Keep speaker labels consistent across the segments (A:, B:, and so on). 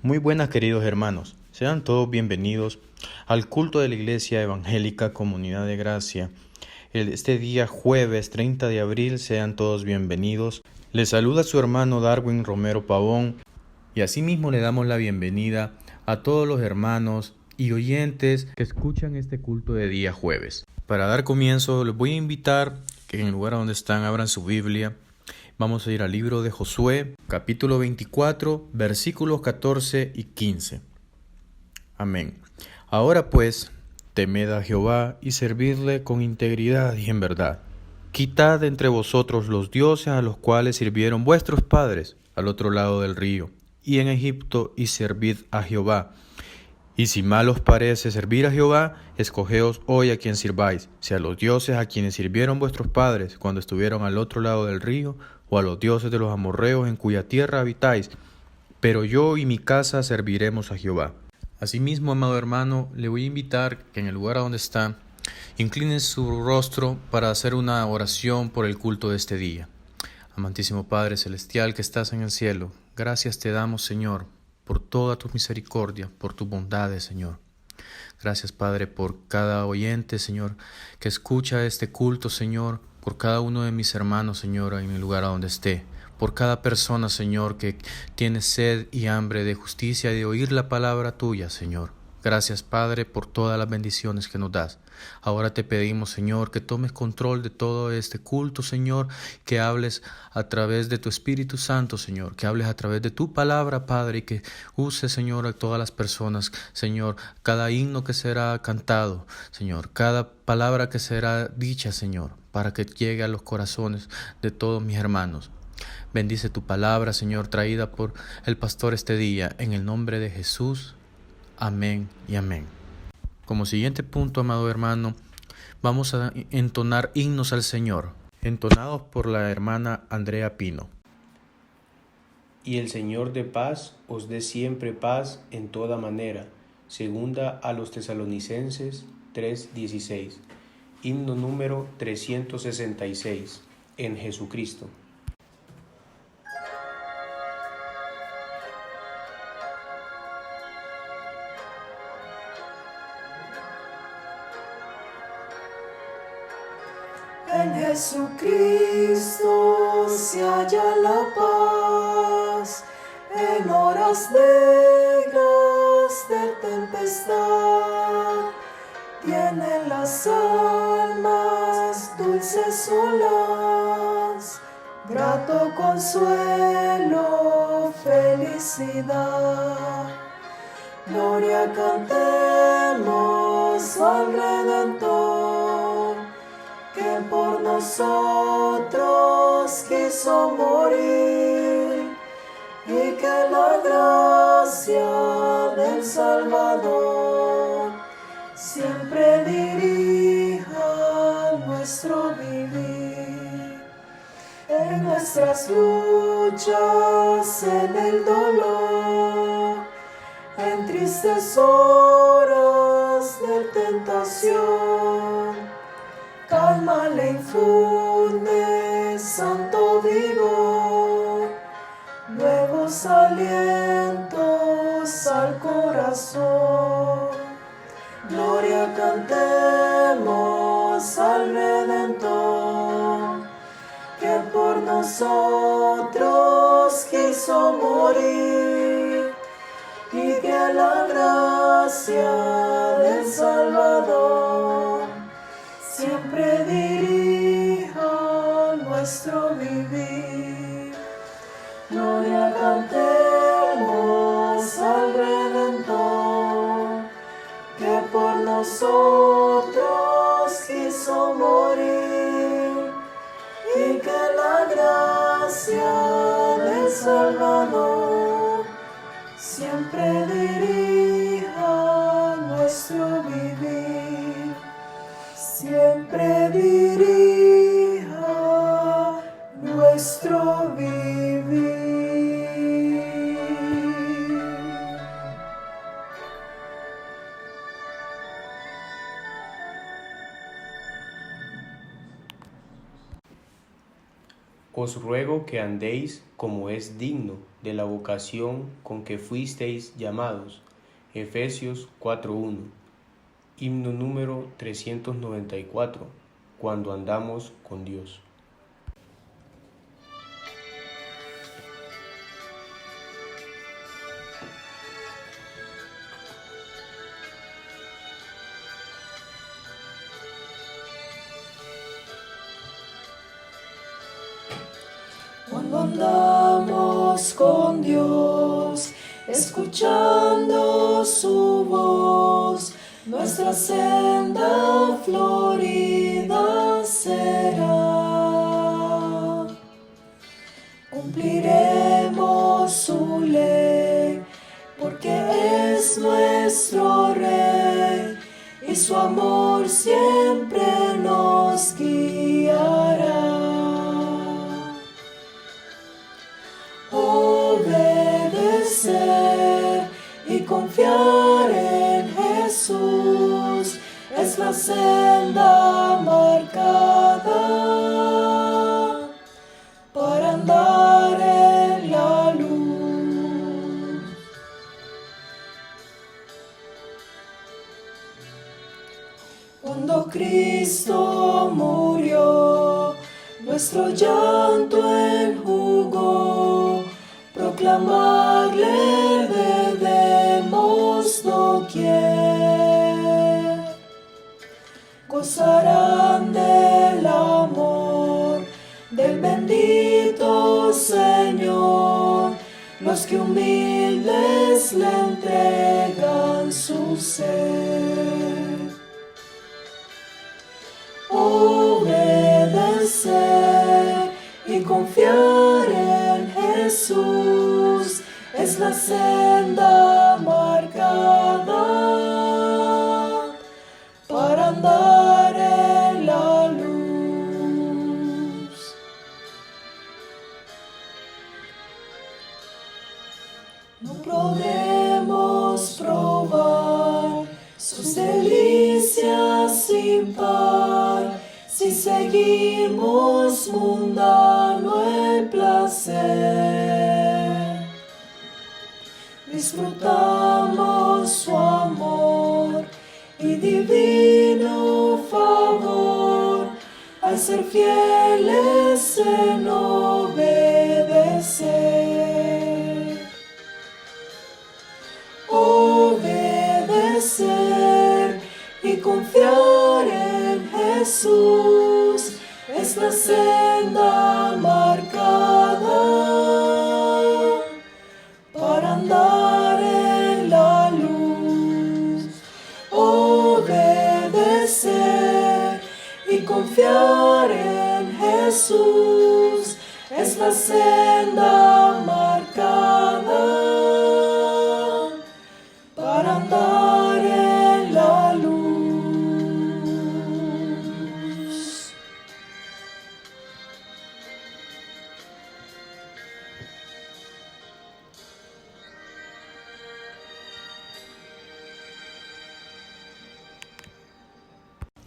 A: Muy buenas, queridos hermanos, sean todos bienvenidos al culto de la Iglesia Evangélica Comunidad de Gracia. Este día jueves 30 de abril, sean todos bienvenidos. Les saluda su hermano Darwin Romero Pavón y asimismo le damos la bienvenida a todos los hermanos y oyentes que escuchan este culto de día jueves. Para dar comienzo, les voy a invitar que en el lugar donde están abran su Biblia. Vamos a ir al libro de Josué, capítulo 24, versículos 14 y 15. Amén. Ahora pues, temed a Jehová y servidle con integridad y en verdad. Quitad entre vosotros los dioses a los cuales sirvieron vuestros padres al otro lado del río y en Egipto, y servid a Jehová. Y si mal os parece servir a Jehová, escogeos hoy a quien sirváis, si a los dioses a quienes sirvieron vuestros padres cuando estuvieron al otro lado del río, o a los dioses de los amorreos en cuya tierra habitáis. Pero yo y mi casa serviremos a Jehová. Asimismo, amado hermano, le voy a invitar que en el lugar donde está, incline su rostro para hacer una oración por el culto de este día. Amantísimo Padre Celestial que estás en el cielo, gracias te damos, Señor, por toda tu misericordia, por tus bondades, Señor. Gracias, Padre, por cada oyente, Señor, que escucha este culto, Señor, por cada uno de mis hermanos, Señor, en el lugar a donde esté, por cada persona, Señor, que tiene sed y hambre de justicia y de oír la palabra tuya, Señor. Gracias, Padre, por todas las bendiciones que nos das. Ahora te pedimos, Señor, que tomes control de todo este culto, Señor, que hables a través de tu Espíritu Santo, Señor, que hables a través de tu palabra, Padre, y que uses, Señor, a todas las personas, Señor, cada himno que será cantado, Señor, cada palabra que será dicha, Señor, para que llegue a los corazones de todos mis hermanos. Bendice tu palabra, Señor, traída por el pastor este día, en el nombre de Jesús. Amén y amén. Como siguiente punto, amado hermano, vamos a entonar himnos al Señor, entonados por la hermana Andrea Pino.
B: Y el Señor de paz os dé siempre paz en toda manera. Segunda a los Tesalonicenses 3:16. Himno número 366. En Jesucristo.
C: En Jesucristo se halla la paz, en horas negras de tempestad. Tienen las almas dulces olas, grato consuelo, felicidad. Gloria cantemos al Redentor, que por nosotros quiso morir, y que la gracia del Salvador siempre dirija nuestro vivir. En nuestras luchas, en el dolor, en tristes horas de tentación, calma le infunde santo vigor, nuevos alientos al corazón. Gloria cantemos al Redentor, que por nosotros quiso morir, y que la gracia del Salvador siempre dirija nuestro vivir. Gloria cantemos al Redentor, que por nosotros quiso morir, y que la gracia del Salvador siempre dirija nuestro vivir. Siempre dirija nuestro vivir.
B: Os ruego que andéis como es digno de la vocación con que fuisteis llamados. Efesios 4:1. Himno número 394. Cuando andamos con Dios.
C: Cuando andamos con Dios, escuchando su voz, nuestra senda florida será. Cumpliremos su ley, porque es nuestro Rey, y su amor siempre nos guiará. Obedecer y confiar en Jesús es la senda marcada para andar en la luz. Cuando Cristo murió, nuestro llanto enjugó. Proclamarle debemos doquier. Gozarán del amor del bendito Señor los que humildes le entregan su ser. Obedecer y confiar en Jesús es la senda marcada para andar en la luz. No podemos probar sus delicias sin par si seguimos mundano el placer. Disfrutamos su amor y divino favor al ser fieles en obedecer. Obedecer y confiar en Jesús es la senda marcada para andar en la luz. Obedecer y confiar en Jesús es la senda marcada para andar en la luz.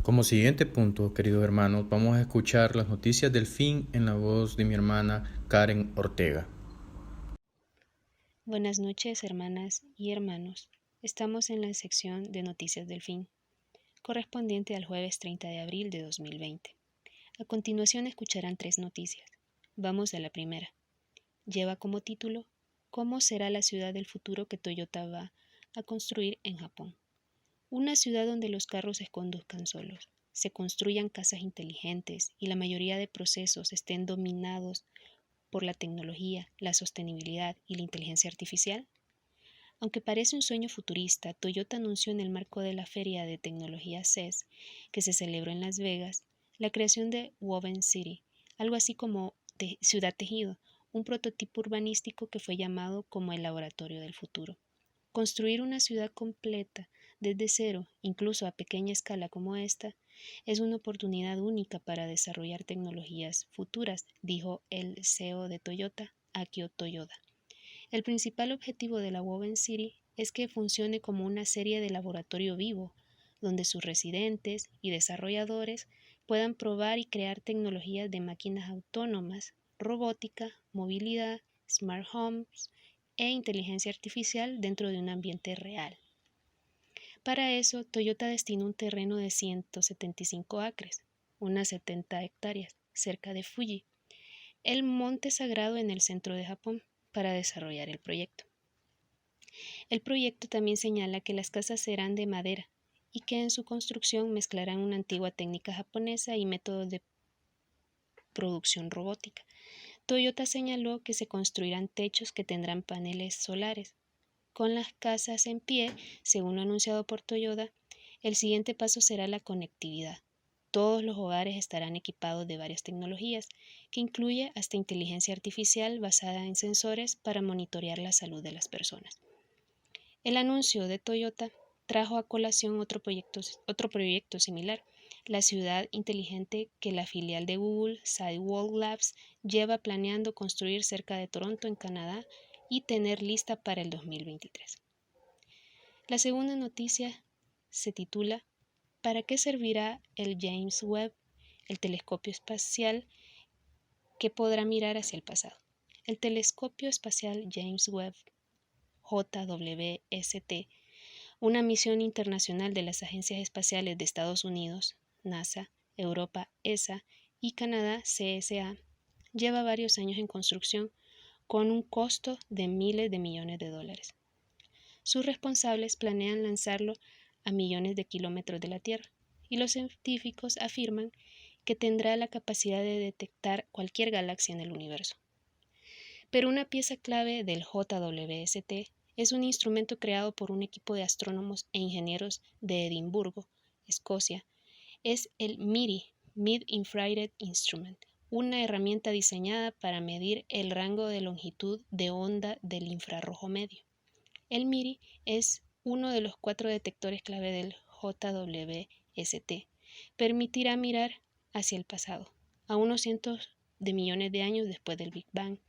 A: Como siguiente punto, queridos hermanos, vamos a escuchar las noticias del fin en la voz de mi hermana Karen Ortega.
D: Buenas noches, hermanas y hermanos. Estamos en la sección de Noticias del Fin, correspondiente al jueves 30 de abril de 2020. A continuación escucharán 3 noticias. Vamos a la primera. Lleva como título ¿Cómo será la ciudad del futuro que Toyota va a construir en Japón? Una ciudad donde los carros se conduzcan solos, se construyan casas inteligentes y la mayoría de procesos estén dominados por la tecnología, la sostenibilidad y la inteligencia artificial. Aunque parece un sueño futurista, Toyota anunció en el marco de la Feria de Tecnología CES, que se celebró en Las Vegas, la creación de Woven City, algo así como Ciudad Tejido, un prototipo urbanístico que fue llamado como el laboratorio del futuro. Construir una ciudad completa desde cero, incluso a pequeña escala como esta, es una oportunidad única para desarrollar tecnologías futuras, dijo el CEO de Toyota, Akio Toyoda. El principal objetivo de la Woven City es que funcione como una serie de laboratorio vivo, donde sus residentes y desarrolladores puedan probar y crear tecnologías de máquinas autónomas, robótica, movilidad, smart homes e inteligencia artificial dentro de un ambiente real. Para eso, Toyota destinó un terreno de 175 acres, unas 70 hectáreas, cerca de Fuji, el monte sagrado en el centro de Japón, para desarrollar el proyecto. El proyecto también señala que las casas serán de madera y que en su construcción mezclarán una antigua técnica japonesa y métodos de producción robótica. Toyota señaló que se construirán techos que tendrán paneles solares. Con las casas en pie, según lo anunciado por Toyota, el siguiente paso será la conectividad. Todos los hogares estarán equipados de varias tecnologías, que incluye hasta inteligencia artificial basada en sensores para monitorear la salud de las personas. El anuncio de Toyota trajo a colación otro proyecto similar, la ciudad inteligente que la filial de Google, Sidewalk Labs, lleva planeando construir cerca de Toronto, en Canadá, y tener lista para el 2023. La segunda noticia se titula ¿Para qué servirá el James Webb, el telescopio espacial que podrá mirar hacia el pasado? El telescopio espacial James Webb, JWST, una misión internacional de las agencias espaciales de Estados Unidos, NASA, Europa, ESA, y Canadá, CSA, lleva varios años en construcción con un costo de miles de millones de dólares. Sus responsables planean lanzarlo a millones de kilómetros de la Tierra, y los científicos afirman que tendrá la capacidad de detectar cualquier galaxia en el universo. Pero una pieza clave del JWST es un instrumento creado por un equipo de astrónomos e ingenieros de Edimburgo, Escocia. Es el MIRI, Mid-Infrared Instrument, una herramienta diseñada para medir el rango de longitud de onda del infrarrojo medio. El MIRI es uno de los 4 detectores clave del JWST. Permitirá mirar hacia el pasado, a unos cientos de millones de años después del Big Bang,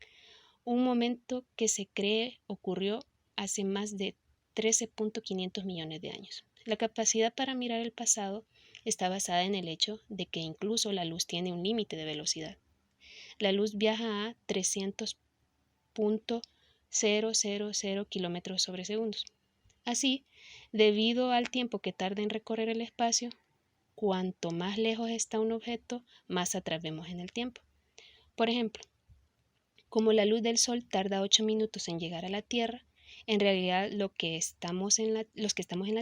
D: un momento que se cree ocurrió hace más de 13.500 millones de años. La capacidad para mirar el pasado está basada en el hecho de que incluso la luz tiene un límite de velocidad. La luz viaja a 300.000 kilómetros sobre segundos. Así, debido al tiempo que tarda en recorrer el espacio, cuanto más lejos está un objeto, más atrás vemos en el tiempo. Por ejemplo, como la luz del sol tarda 8 minutos en llegar a la Tierra, en realidad los que estamos en la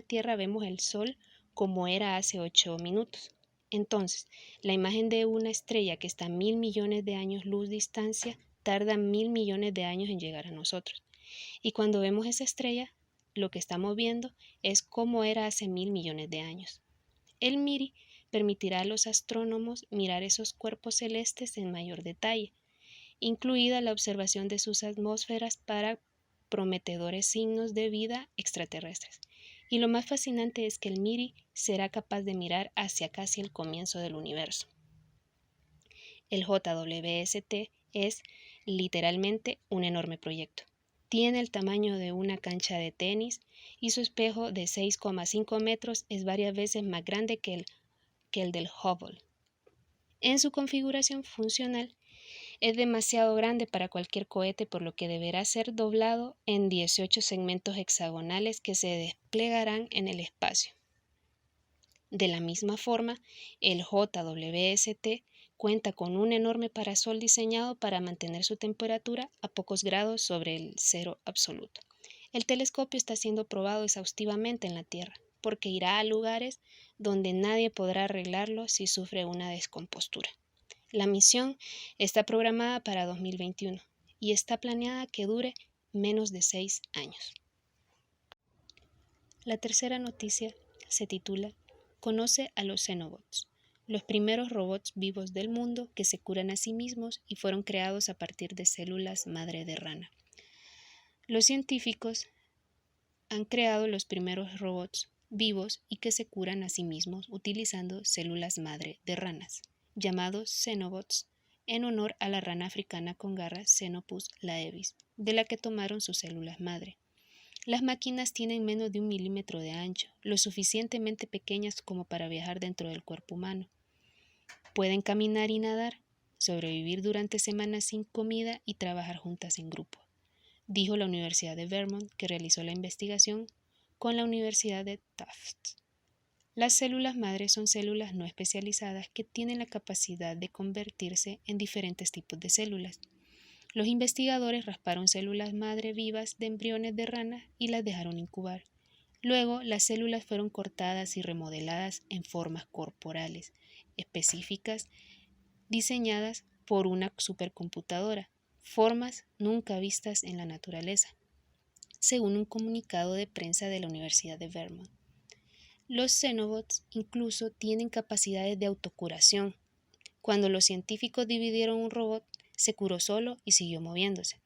D: Tierra vemos el sol como era hace 8 minutos. Entonces, la imagen de una estrella que está a 1.000 millones de años luz distancia tarda 1.000 millones de años en llegar a nosotros. Y cuando vemos esa estrella, lo que estamos viendo es cómo era hace 1.000 millones de años. El MIRI permitirá a los astrónomos mirar esos cuerpos celestes en mayor detalle, incluida la observación de sus atmósferas para prometedores signos de vida extraterrestres. Y lo más fascinante es que el MIRI será capaz de mirar hacia casi el comienzo del universo. El JWST es literalmente un enorme proyecto. Tiene el tamaño de una cancha de tenis y su espejo de 6,5 metros es varias veces más grande que el del Hubble. En su configuración funcional, es demasiado grande para cualquier cohete, por lo que deberá ser doblado en 18 segmentos hexagonales que se desplegarán en el espacio. De la misma forma, el JWST cuenta con un enorme parasol diseñado para mantener su temperatura a pocos grados sobre el cero absoluto. El telescopio está siendo probado exhaustivamente en la Tierra, porque irá a lugares donde nadie podrá arreglarlo si sufre una descompostura. La misión está programada para 2021 y está planeada que dure menos de 6 años. La tercera noticia se titula Conoce a los Xenobots, los primeros robots vivos del mundo que se curan a sí mismos y fueron creados a partir de células madre de rana. Los científicos han creado los primeros robots vivos y que se curan a sí mismos utilizando células madre de ranas, llamados Xenobots, en honor a la rana africana con garras Xenopus laevis, de la que tomaron sus células madre. Las máquinas tienen menos de 1 milímetro de ancho, lo suficientemente pequeñas como para viajar dentro del cuerpo humano. Pueden caminar y nadar, sobrevivir durante semanas sin comida y trabajar juntas en grupo, dijo la Universidad de Vermont, que realizó la investigación con la Universidad de Tufts. Las células madre son células no especializadas que tienen la capacidad de convertirse en diferentes tipos de células. Los investigadores rasparon células madre vivas de embriones de ranas y las dejaron incubar. Luego, las células fueron cortadas y remodeladas en formas corporales específicas diseñadas por una supercomputadora, formas nunca vistas en la naturaleza, según un comunicado de prensa de la Universidad de Vermont. Los xenobots incluso tienen capacidades de autocuración. Cuando los científicos dividieron un robot, se curó solo y siguió moviéndose.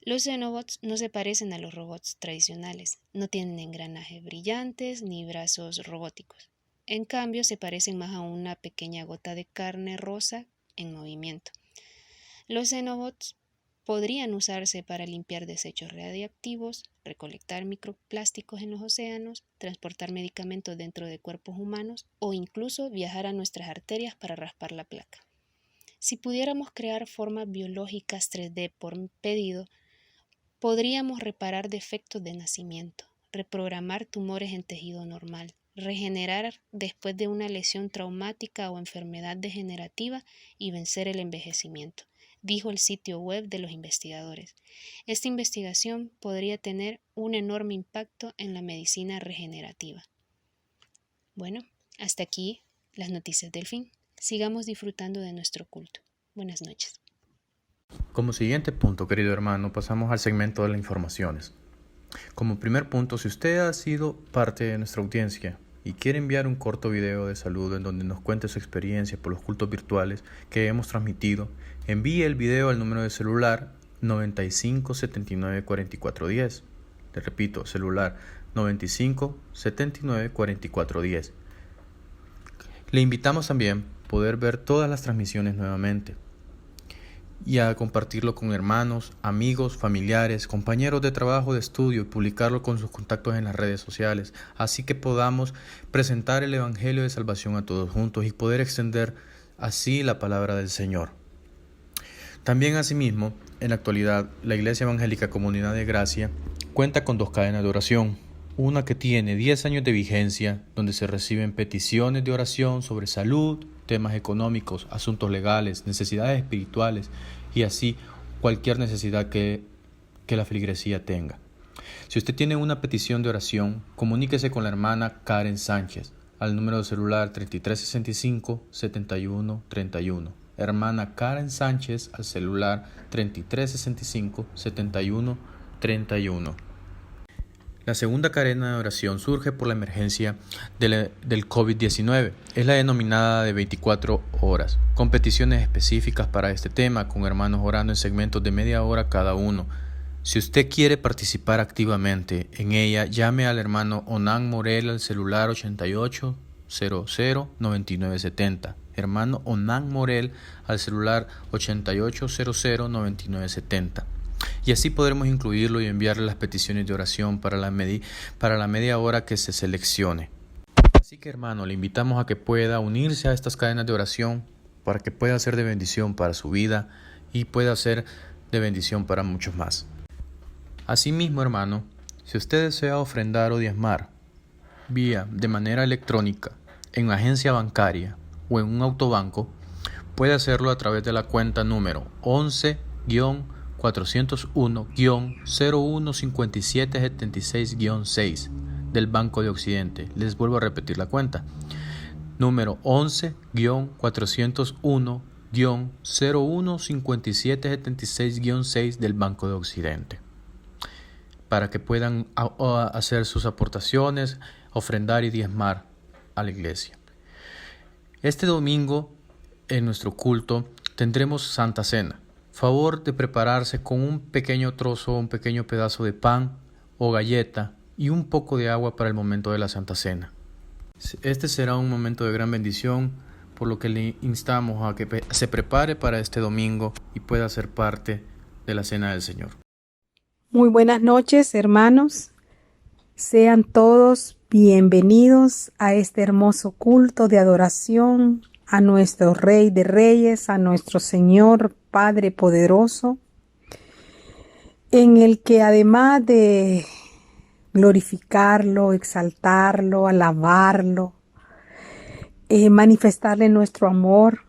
D: Los xenobots no se parecen a los robots tradicionales, no tienen engranajes brillantes ni brazos robóticos. En cambio, se parecen más a una pequeña gota de carne rosa en movimiento. Los xenobots podrían usarse para limpiar desechos radiactivos, recolectar microplásticos en los océanos, transportar medicamentos dentro de cuerpos humanos o incluso viajar a nuestras arterias para raspar la placa. Si pudiéramos crear formas biológicas 3D por pedido, podríamos reparar defectos de nacimiento, reprogramar tumores en tejido normal, regenerar después de una lesión traumática o enfermedad degenerativa y vencer el envejecimiento, dijo el sitio web de los investigadores. Esta investigación podría tener un enorme impacto en la medicina regenerativa. Bueno, hasta aquí las noticias del fin. Sigamos disfrutando de nuestro culto. Buenas noches.
A: Como siguiente punto, querido hermano, pasamos al segmento de las informaciones. Como primer punto, si usted ha sido parte de nuestra audiencia y quiere enviar un corto video de saludo en donde nos cuente su experiencia por los cultos virtuales que hemos transmitido, envíe el video al número de celular 95 79 44 10. Le repito, celular 95 79 44 10. Le invitamos también a poder ver todas las transmisiones nuevamente y a compartirlo con hermanos, amigos, familiares, compañeros de trabajo, de estudio y publicarlo con sus contactos en las redes sociales, así que podamos presentar el Evangelio de Salvación a todos juntos y poder extender así la palabra del Señor. También asimismo, en la actualidad, la Iglesia Evangélica Comunidad de Gracia cuenta con 2 cadenas de oración, una que tiene 10 años de vigencia, donde se reciben peticiones de oración sobre salud, temas económicos, asuntos legales, necesidades espirituales y así cualquier necesidad que la feligresía tenga. Si usted tiene una petición de oración, comuníquese con la hermana Karen Sánchez al número de celular 3365-7131. Hermana Karen Sánchez al celular 3365-7131. La segunda cadena de oración surge por la emergencia del COVID-19. Es la denominada de 24 horas, con peticiones específicas para este tema, con hermanos orando en segmentos de media hora cada uno. Si usted quiere participar activamente en ella, llame al hermano Onan Morel al celular 8800-9970. Hermano Onan Morel al celular 8800-9970. Y así podremos incluirlo y enviarle las peticiones de oración para la media hora que se seleccione. Así que hermano, le invitamos a que pueda unirse a estas cadenas de oración para que pueda ser de bendición para su vida y pueda ser de bendición para muchos más. Asimismo, hermano, si usted desea ofrendar o diezmar de manera electrónica en una agencia bancaria o en un autobanco, puede hacerlo a través de la cuenta número 11-401-015776-6 del Banco de Occidente. Les vuelvo a repetir la cuenta. Número 11-401-015776-6 del Banco de Occidente. Para que puedan hacer sus aportaciones, ofrendar y diezmar a la iglesia. Este domingo, en nuestro culto, tendremos Santa Cena. Favor de prepararse con un pequeño pedazo de pan o galleta y un poco de agua para el momento de la Santa Cena. Este será un momento de gran bendición, por lo que le instamos a que se prepare para este domingo y pueda ser parte de la Cena del Señor.
E: Muy buenas noches, hermanos. Sean todos bienvenidos a este hermoso culto de adoración a nuestro Rey de Reyes, a nuestro Señor Padre poderoso, en el que además de glorificarlo, exaltarlo, alabarlo, manifestarle nuestro amor,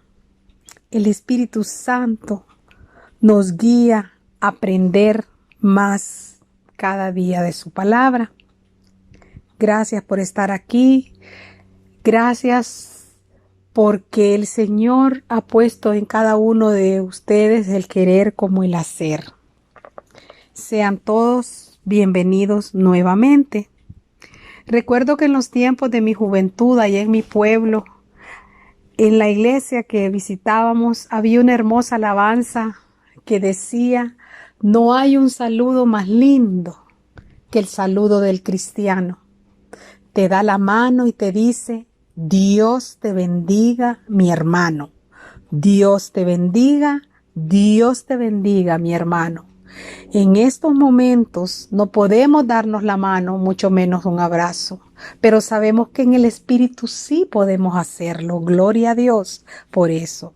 E: el Espíritu Santo nos guía a aprender más cada día de su palabra. Gracias por estar aquí. Gracias porque el Señor ha puesto en cada uno de ustedes el querer como el hacer. Sean todos bienvenidos nuevamente. Recuerdo que en los tiempos de mi juventud, allá en mi pueblo, en la iglesia que visitábamos, había una hermosa alabanza que decía: no hay un saludo más lindo que el saludo del cristiano. Te da la mano y te dice: Dios te bendiga, mi hermano. Dios te bendiga, mi hermano. En estos momentos no podemos darnos la mano, mucho menos un abrazo, pero sabemos que en el Espíritu sí podemos hacerlo. Gloria a Dios por eso.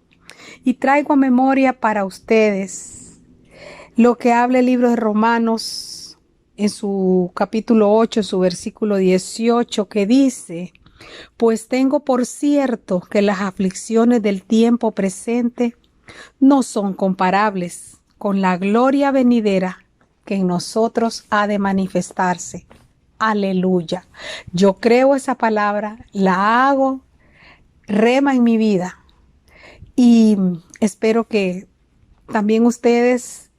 E: Y traigo a memoria para ustedes lo que habla el libro de Romanos en su capítulo 8, en su versículo 18, que dice: pues tengo por cierto que las aflicciones del tiempo presente no son comparables con la gloria venidera que en nosotros ha de manifestarse. Aleluya. Yo creo esa palabra, la hago, rema en mi vida y espero que también ustedes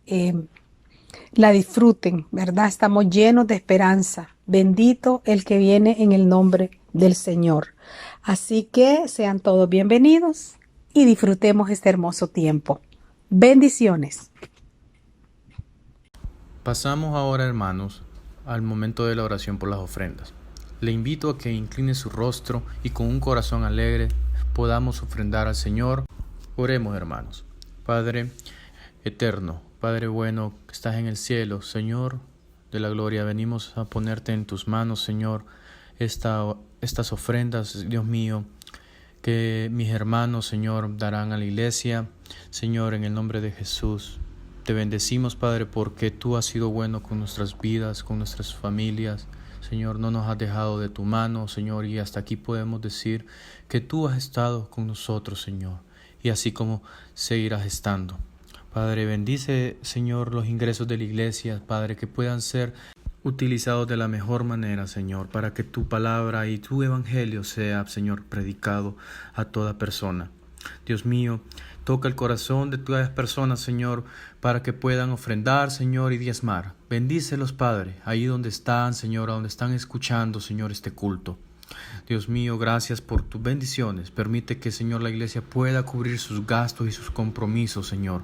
E: la disfruten, ¿verdad? Estamos llenos de esperanza. Bendito el que viene en el nombre del Señor. Así que sean todos bienvenidos y disfrutemos este hermoso tiempo. Bendiciones.
A: Pasamos ahora, hermanos, al momento de la oración por las ofrendas. Le invito a que incline su rostro y con un corazón alegre podamos ofrendar al Señor. Oremos, hermanos. Padre eterno, Padre bueno, que estás en el cielo, Señor de la gloria, venimos a ponerte en tus manos, Señor, estas ofrendas, Dios mío, que mis hermanos, Señor, darán a la iglesia. Señor, en el nombre de Jesús, te bendecimos, Padre, porque tú has sido bueno con nuestras vidas, con nuestras familias. Señor, no nos has dejado de tu mano, Señor, y hasta aquí podemos decir que tú has estado con nosotros, Señor, y así como seguirás estando. Padre, bendice, Señor, los ingresos de la iglesia, Padre, que puedan ser utilizados de la mejor manera, Señor, para que tu palabra y tu evangelio sea, Señor, predicado a toda persona. Dios mío, toca el corazón de todas las personas, Señor, para que puedan ofrendar, Señor, y diezmar. Bendícelos, Padre, ahí donde están, Señor, donde están escuchando, Señor, este culto. Dios mío, gracias por tus bendiciones. Permite que, Señor, la iglesia pueda cubrir sus gastos y sus compromisos, Señor.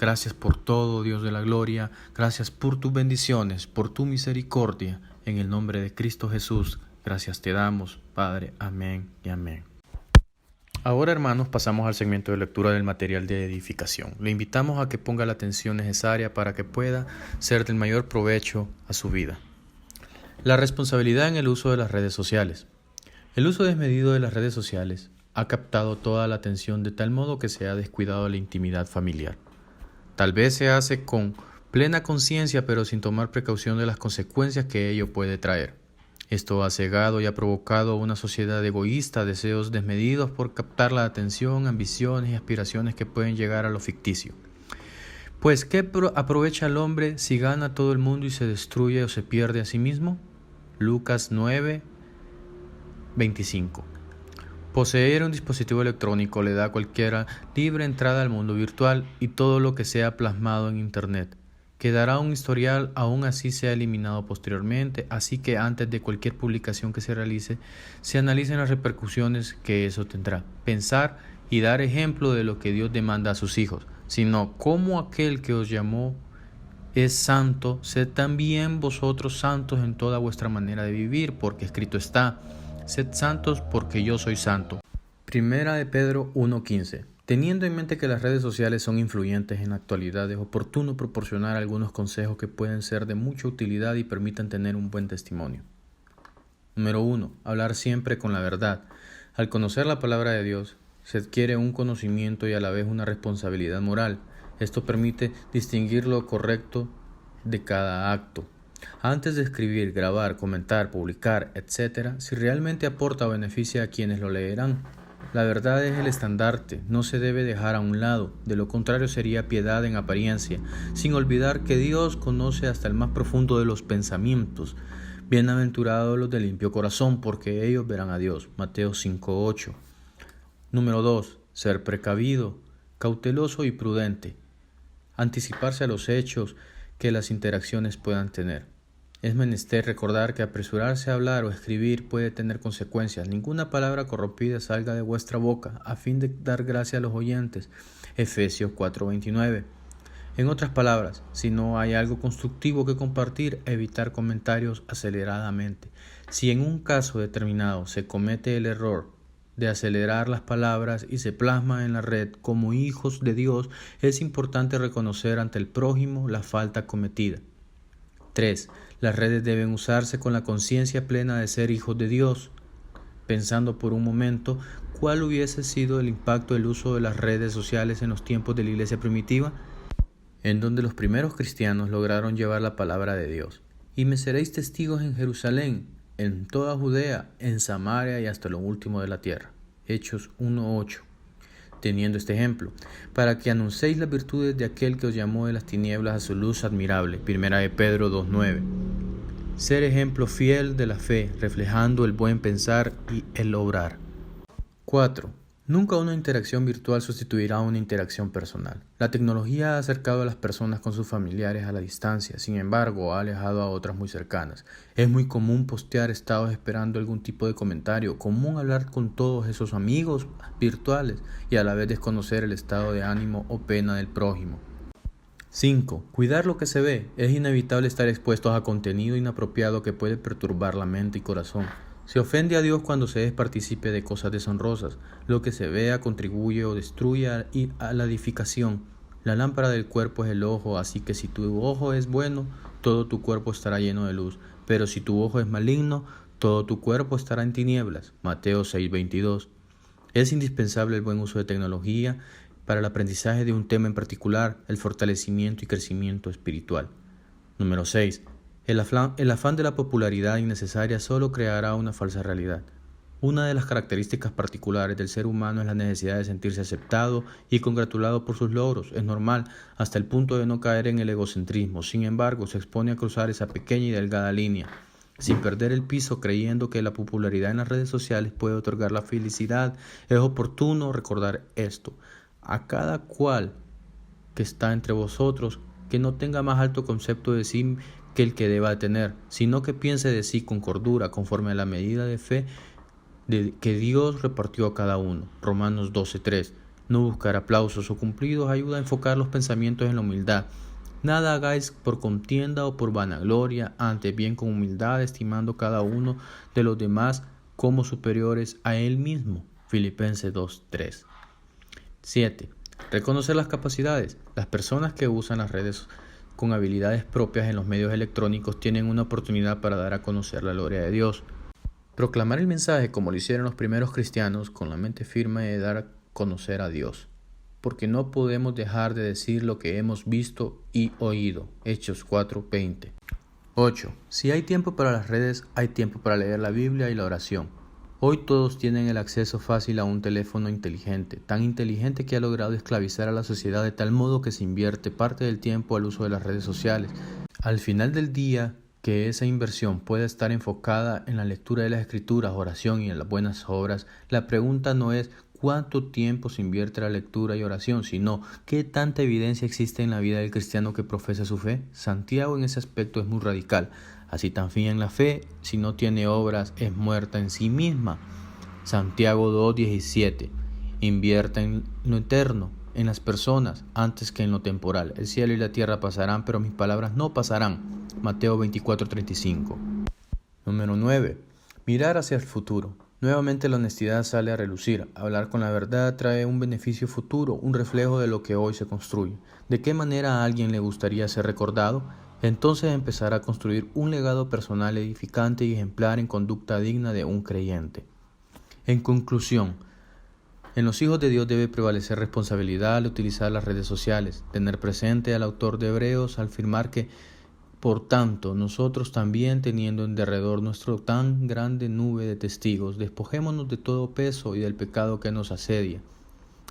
A: Gracias por todo, Dios de la gloria. Gracias por tus bendiciones, por tu misericordia. En el nombre de Cristo Jesús, gracias te damos, Padre. Amén y amén. Ahora, hermanos, pasamos al segmento de lectura del material de edificación. Le invitamos a que ponga la atención necesaria para que pueda ser del mayor provecho a su vida. La responsabilidad en el uso de las redes sociales. El uso desmedido de las redes sociales ha captado toda la atención de tal modo que se ha descuidado la intimidad familiar. Tal vez se hace con plena conciencia, pero sin tomar precaución de las consecuencias que ello puede traer. Esto ha cegado y ha provocado una sociedad egoísta, deseos desmedidos por captar la atención, ambiciones y aspiraciones que pueden llegar a lo ficticio. Pues, ¿qué aprovecha el hombre si gana todo el mundo y se destruye o se pierde a sí mismo? Lucas 9, 25. Poseer un dispositivo electrónico le da a cualquiera libre entrada al mundo virtual y todo lo que sea plasmado en Internet. Quedará un historial, aún así sea eliminado posteriormente, así que antes de cualquier publicación que se realice, se analicen las repercusiones que eso tendrá. Pensar y dar ejemplo de lo que Dios demanda a sus hijos, sino como aquel que os llamó es santo, sed también vosotros santos en toda vuestra manera de vivir, porque escrito está: sed santos porque yo soy santo. Primera de Pedro 1:15. Teniendo en mente que las redes sociales son influyentes en la actualidad, es oportuno proporcionar algunos consejos que pueden ser de mucha utilidad y permitan tener un buen testimonio. Número 1. Hablar siempre con la verdad. Al conocer la palabra de Dios, Se adquiere un conocimiento y a la vez una responsabilidad moral. Esto permite distinguir lo correcto de cada acto. Antes de escribir, grabar, comentar, publicar, etc., si realmente aporta o beneficia a quienes lo leerán. La verdad es el estandarte, no se debe dejar a un lado, de lo contrario sería piedad en apariencia, sin olvidar que Dios conoce hasta el más profundo de los pensamientos. Bienaventurados los de limpio corazón, porque ellos verán a Dios. Mateo 5:8. Número 2. Ser precavido, cauteloso y prudente. Anticiparse a los hechos que las interacciones puedan tener. Es menester recordar que apresurarse a hablar o escribir puede tener consecuencias. Ninguna palabra corrompida salga de vuestra boca, a fin de dar gracia a los oyentes. Efesios 4:29. En otras palabras, si no hay algo constructivo que compartir, evitar comentarios aceleradamente. Si en un caso determinado se comete el error de acelerar las palabras y se plasma en la red como hijos de Dios, es importante reconocer ante el prójimo la falta cometida. 3. Las redes deben usarse con la conciencia plena de ser hijos de Dios. Pensando por un momento, ¿cuál hubiese sido el impacto del uso de las redes sociales en los tiempos de la iglesia primitiva? En donde los primeros cristianos lograron llevar la palabra de Dios. Y me seréis testigos en Jerusalén, en toda Judea, en Samaria y hasta lo último de la tierra. Hechos 1:8. Teniendo este ejemplo, para que anunciéis las virtudes de aquel que os llamó de las tinieblas a su luz admirable. Primera de Pedro 2:9. Ser ejemplo fiel de la fe, reflejando el buen pensar y el obrar. 4. Nunca una interacción virtual sustituirá una interacción personal. La tecnología ha acercado a las personas con sus familiares a la distancia, sin embargo ha alejado a otras muy cercanas. Es muy común postear estados esperando algún tipo de comentario, común hablar con todos esos amigos virtuales y a la vez desconocer el estado de ánimo o pena del prójimo. 5. Cuidar lo que se ve. Es inevitable estar expuestos a contenido inapropiado que puede perturbar la mente y corazón. Se ofende a Dios cuando se es partícipe de cosas deshonrosas. Lo que se vea contribuye o destruye a la edificación. La lámpara del cuerpo es el ojo, así que si tu ojo es bueno, todo tu cuerpo estará lleno de luz. Pero si tu ojo es maligno, todo tu cuerpo estará en tinieblas. Mateo 6:22. Es indispensable el buen uso de tecnología para el aprendizaje de un tema en particular, el fortalecimiento y crecimiento espiritual. Número 6. El afán de la popularidad innecesaria solo creará una falsa realidad. Una de las características particulares del ser humano es la necesidad de sentirse aceptado y congratulado por sus logros. Es normal, hasta el punto de no caer en el egocentrismo. Sin embargo, se expone a cruzar esa pequeña y delgada línea, sin perder el piso, creyendo que la popularidad en las redes sociales puede otorgar la felicidad. Es oportuno recordar esto. A cada cual que está entre vosotros, que no tenga más alto concepto de sí que el que deba tener, sino que piense de sí con cordura, conforme a la medida de fe que Dios repartió a cada uno. Romanos 12:3. No buscar aplausos o cumplidos ayuda a enfocar los pensamientos en la humildad. Nada hagáis por contienda o por vanagloria, antes bien con humildad, estimando cada uno de los demás como superiores a él mismo. Filipenses 2:3. 7. Reconocer las capacidades. Las personas que usan las redes con habilidades propias en los medios electrónicos tienen una oportunidad para dar a conocer la gloria de Dios. Proclamar el mensaje como lo hicieron los primeros cristianos con la mente firme de dar a conocer a Dios. Porque no podemos dejar de decir lo que hemos visto y oído. Hechos 4:20. 8. Si hay tiempo para las redes, hay tiempo para leer la Biblia y la oración. Hoy todos tienen el acceso fácil a un teléfono inteligente, tan inteligente que ha logrado esclavizar a la sociedad de tal modo que se invierte parte del tiempo al uso de las redes sociales. Al final del día, que esa inversión pueda estar enfocada en la lectura de las Escrituras, oración y en las buenas obras, la pregunta no es cuánto tiempo se invierte en la lectura y oración, sino qué tanta evidencia existe en la vida del cristiano que profesa su fe. Santiago en ese aspecto es muy radical. Así también la fe, si no tiene obras, es muerta en sí misma. Santiago 2:17. Invierta en lo eterno, en las personas, antes que en lo temporal. El cielo y la tierra pasarán, pero mis palabras no pasarán. Mateo 24:35. Número 9. Mirar hacia el futuro. Nuevamente la honestidad sale a relucir. Hablar con la verdad trae un beneficio futuro, un reflejo de lo que hoy se construye. ¿De qué manera a alguien le gustaría ser recordado? Entonces empezará a construir un legado personal edificante y ejemplar en conducta digna de un creyente. En conclusión, En los hijos de Dios debe prevalecer responsabilidad al utilizar las redes sociales, tener presente al autor de Hebreos al afirmar que, por tanto, nosotros también teniendo en derredor nuestro tan grande nube de testigos, despojémonos de todo peso y del pecado que nos asedia.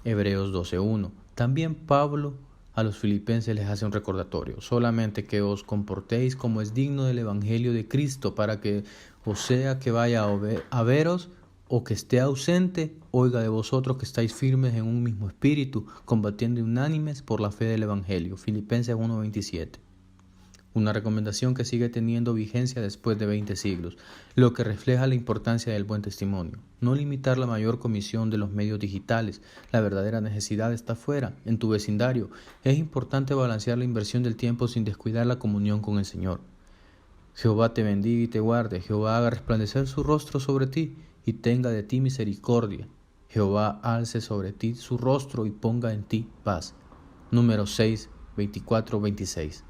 A: Hebreos 12:1. También Pablo a los filipenses les hace un recordatorio, solamente que os comportéis como es digno del Evangelio de Cristo, para que, o sea que vaya a veros o que esté ausente, oiga de vosotros que estáis firmes en un mismo espíritu, combatiendo unánimes por la fe del Evangelio. Filipenses 1:27. Una recomendación que sigue teniendo vigencia después de 20 siglos, lo que refleja la importancia del buen testimonio. No limitar la mayor comisión de los medios digitales. La verdadera necesidad está fuera, en tu vecindario. Es importante balancear la inversión del tiempo sin descuidar la comunión con el Señor. Jehová te bendiga y te guarde. Jehová haga resplandecer su rostro sobre ti y tenga de ti misericordia. Jehová alce sobre ti su rostro y ponga en ti paz. Números 6, 24, 26.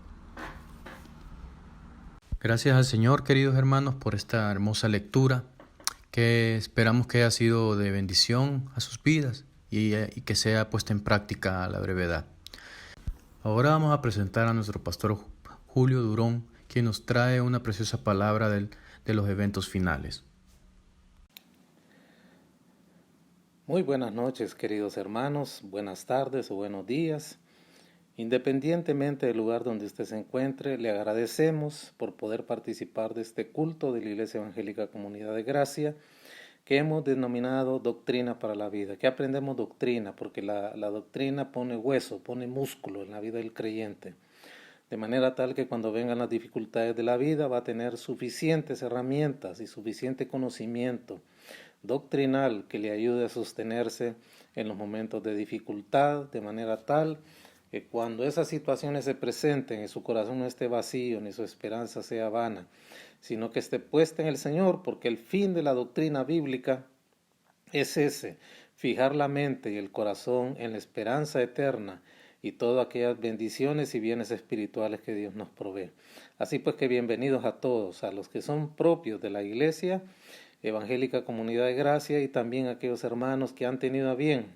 A: Gracias al Señor, queridos hermanos, por esta hermosa lectura que esperamos que haya sido de bendición a sus vidas y que sea puesta en práctica a la brevedad. Ahora vamos a presentar a nuestro pastor Julio Durón, quien nos trae una preciosa palabra de los eventos finales.
F: Muy buenas noches, queridos hermanos, buenas tardes o buenos días. Independientemente del lugar donde usted se encuentre, le agradecemos por poder participar de este culto de la Iglesia Evangélica Comunidad de Gracia, que hemos denominado Doctrina para la Vida. ¿Qué aprendemos doctrina? Porque la doctrina pone hueso, pone músculo en la vida del creyente, de manera tal que cuando vengan las dificultades de la vida va a tener suficientes herramientas y suficiente conocimiento doctrinal que le ayude a sostenerse en los momentos de dificultad, de manera tal que cuando esas situaciones se presenten y su corazón no esté vacío ni su esperanza sea vana, sino que esté puesta en el Señor, porque el fin de la doctrina bíblica es ese, fijar la mente y el corazón en la esperanza eterna y todas aquellas bendiciones y bienes espirituales que Dios nos provee. Así pues que bienvenidos a todos, a los que son propios de la Iglesia Evangélica Comunidad de Gracia y también a aquellos hermanos que han tenido a bien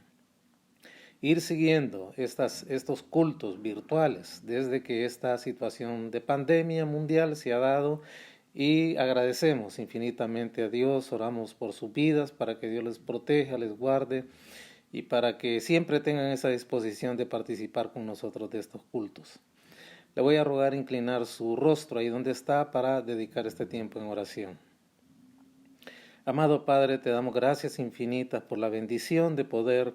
F: ir siguiendo estos cultos virtuales desde que esta situación de pandemia mundial se ha dado, y agradecemos infinitamente a Dios, oramos por sus vidas para que Dios les proteja, les guarde y para que siempre tengan esa disposición de participar con nosotros de estos cultos. Le voy a rogar inclinar su rostro ahí donde está para dedicar este tiempo en oración. Amado Padre, te damos gracias infinitas por la bendición de poder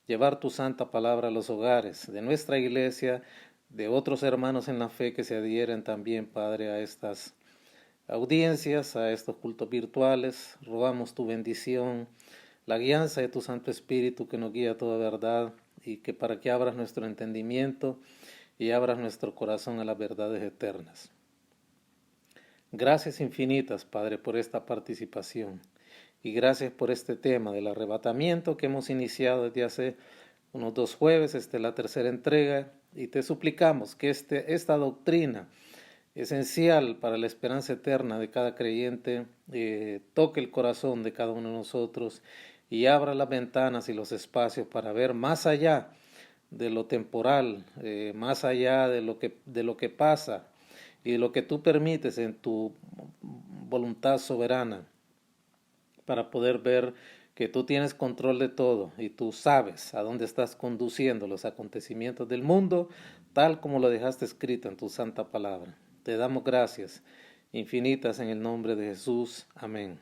F: llevar tu santa palabra a los hogares de nuestra iglesia, de otros hermanos en la fe que se adhieren también, Padre, a estas audiencias, a estos cultos virtuales. Rogamos tu bendición, la guianza de tu Santo Espíritu que nos guía a toda verdad y que para que abras nuestro entendimiento y abras nuestro corazón a las verdades eternas. Gracias infinitas, Padre, por esta participación. Y gracias por este tema del arrebatamiento que hemos iniciado desde hace unos 2 jueves, esta es la tercera entrega, y te suplicamos que esta doctrina esencial para la esperanza eterna de cada creyente toque el corazón de cada uno de nosotros y abra las ventanas y los espacios para ver más allá de lo temporal, más allá de lo que pasa y de lo que tú permites en tu voluntad soberana, para poder ver que tú tienes control de todo y tú sabes a dónde estás conduciendo los acontecimientos del mundo, tal como lo dejaste escrito en tu santa palabra. Te damos gracias infinitas en el nombre de Jesús. Amén.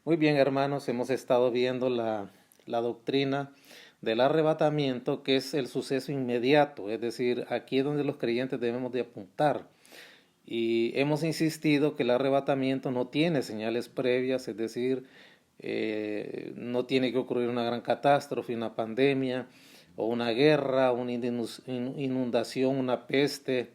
F: Muy bien, hermanos, hemos estado viendo la doctrina del arrebatamiento, que es el suceso inmediato, es decir, aquí es donde los creyentes debemos de apuntar. Y hemos insistido que el arrebatamiento no tiene señales previas, es decir, no tiene que ocurrir una gran catástrofe, una pandemia, o una guerra, una inundación, una peste,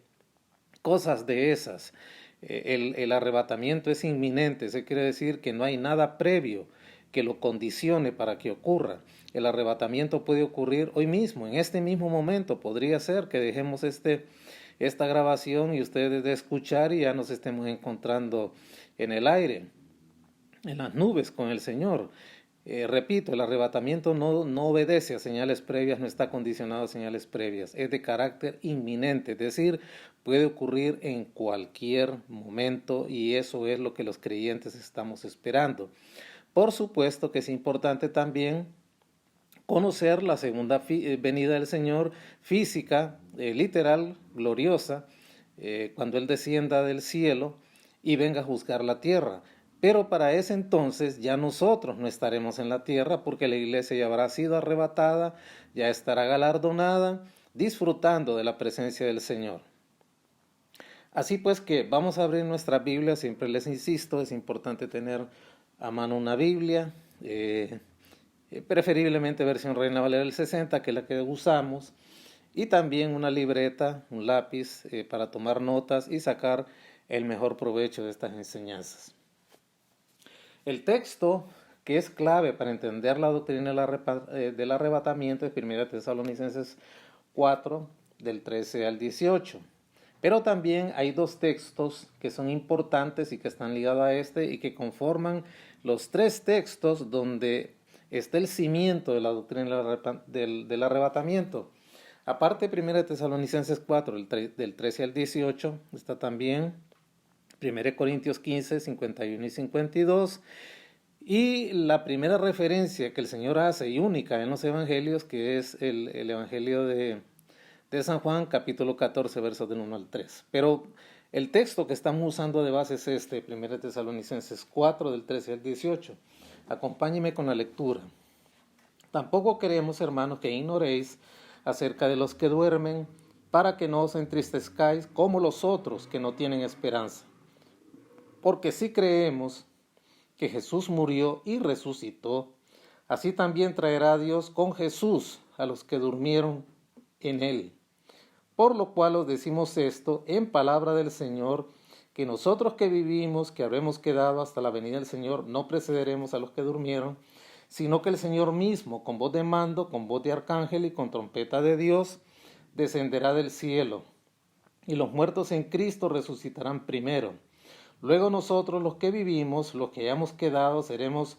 F: cosas de esas. El arrebatamiento es inminente, eso quiere decir que no hay nada previo que lo condicione para que ocurra. El arrebatamiento puede ocurrir hoy mismo, en este mismo momento. Podría ser que dejemos esta grabación y ustedes de escuchar y ya nos estemos encontrando en el aire, en las nubes con el Señor. Repito, el arrebatamiento no obedece a señales previas, no está condicionado a señales previas, es de carácter inminente, es decir, puede ocurrir en cualquier momento y eso es lo que los creyentes estamos esperando. Por supuesto que es importante también conocer la segunda venida del Señor física, literal, gloriosa, cuando Él descienda del cielo y venga a juzgar la tierra. Pero para ese entonces ya nosotros no estaremos en la tierra porque la iglesia ya habrá sido arrebatada, ya estará galardonada, disfrutando de la presencia del Señor. Así pues que vamos a abrir nuestra Biblia, siempre les insisto, es importante tener a mano una Biblia, preferiblemente versión Reina Valera del 60, que es la que usamos, y también una libreta, un lápiz para tomar notas y sacar el mejor provecho de estas enseñanzas. El texto que es clave para entender la doctrina del arrebatamiento es 1 Tesalonicenses 4, del 13 al 18. Pero también hay dos textos que son importantes y que están ligados a este y que conforman los tres textos donde está el cimiento de la doctrina del arrebatamiento. Aparte, 1 Tesalonicenses 4, del 13 al 18, está también 1 Corintios 15, 51 y 52. Y la primera referencia que el Señor hace y única en los evangelios, que es el evangelio de San Juan, capítulo 14, versos del 1 al 3. Pero el texto que estamos usando de base es este, 1 Tesalonicenses 4, del 13 al 18. Acompáñeme con la lectura. Tampoco queremos, hermanos, que ignoréis acerca de los que duermen, para que no os entristezcáis como los otros que no tienen esperanza. Porque si creemos que Jesús murió y resucitó, así también traerá Dios con Jesús a los que durmieron en él. Por lo cual os decimos esto en palabra del Señor, que nosotros que vivimos, que habremos quedado hasta la venida del Señor, no precederemos a los que durmieron, sino que el Señor mismo, con voz de mando, con voz de arcángel y con trompeta de Dios, descenderá del cielo, y los muertos en Cristo resucitarán primero. Luego nosotros, los que vivimos, los que hayamos quedado, seremos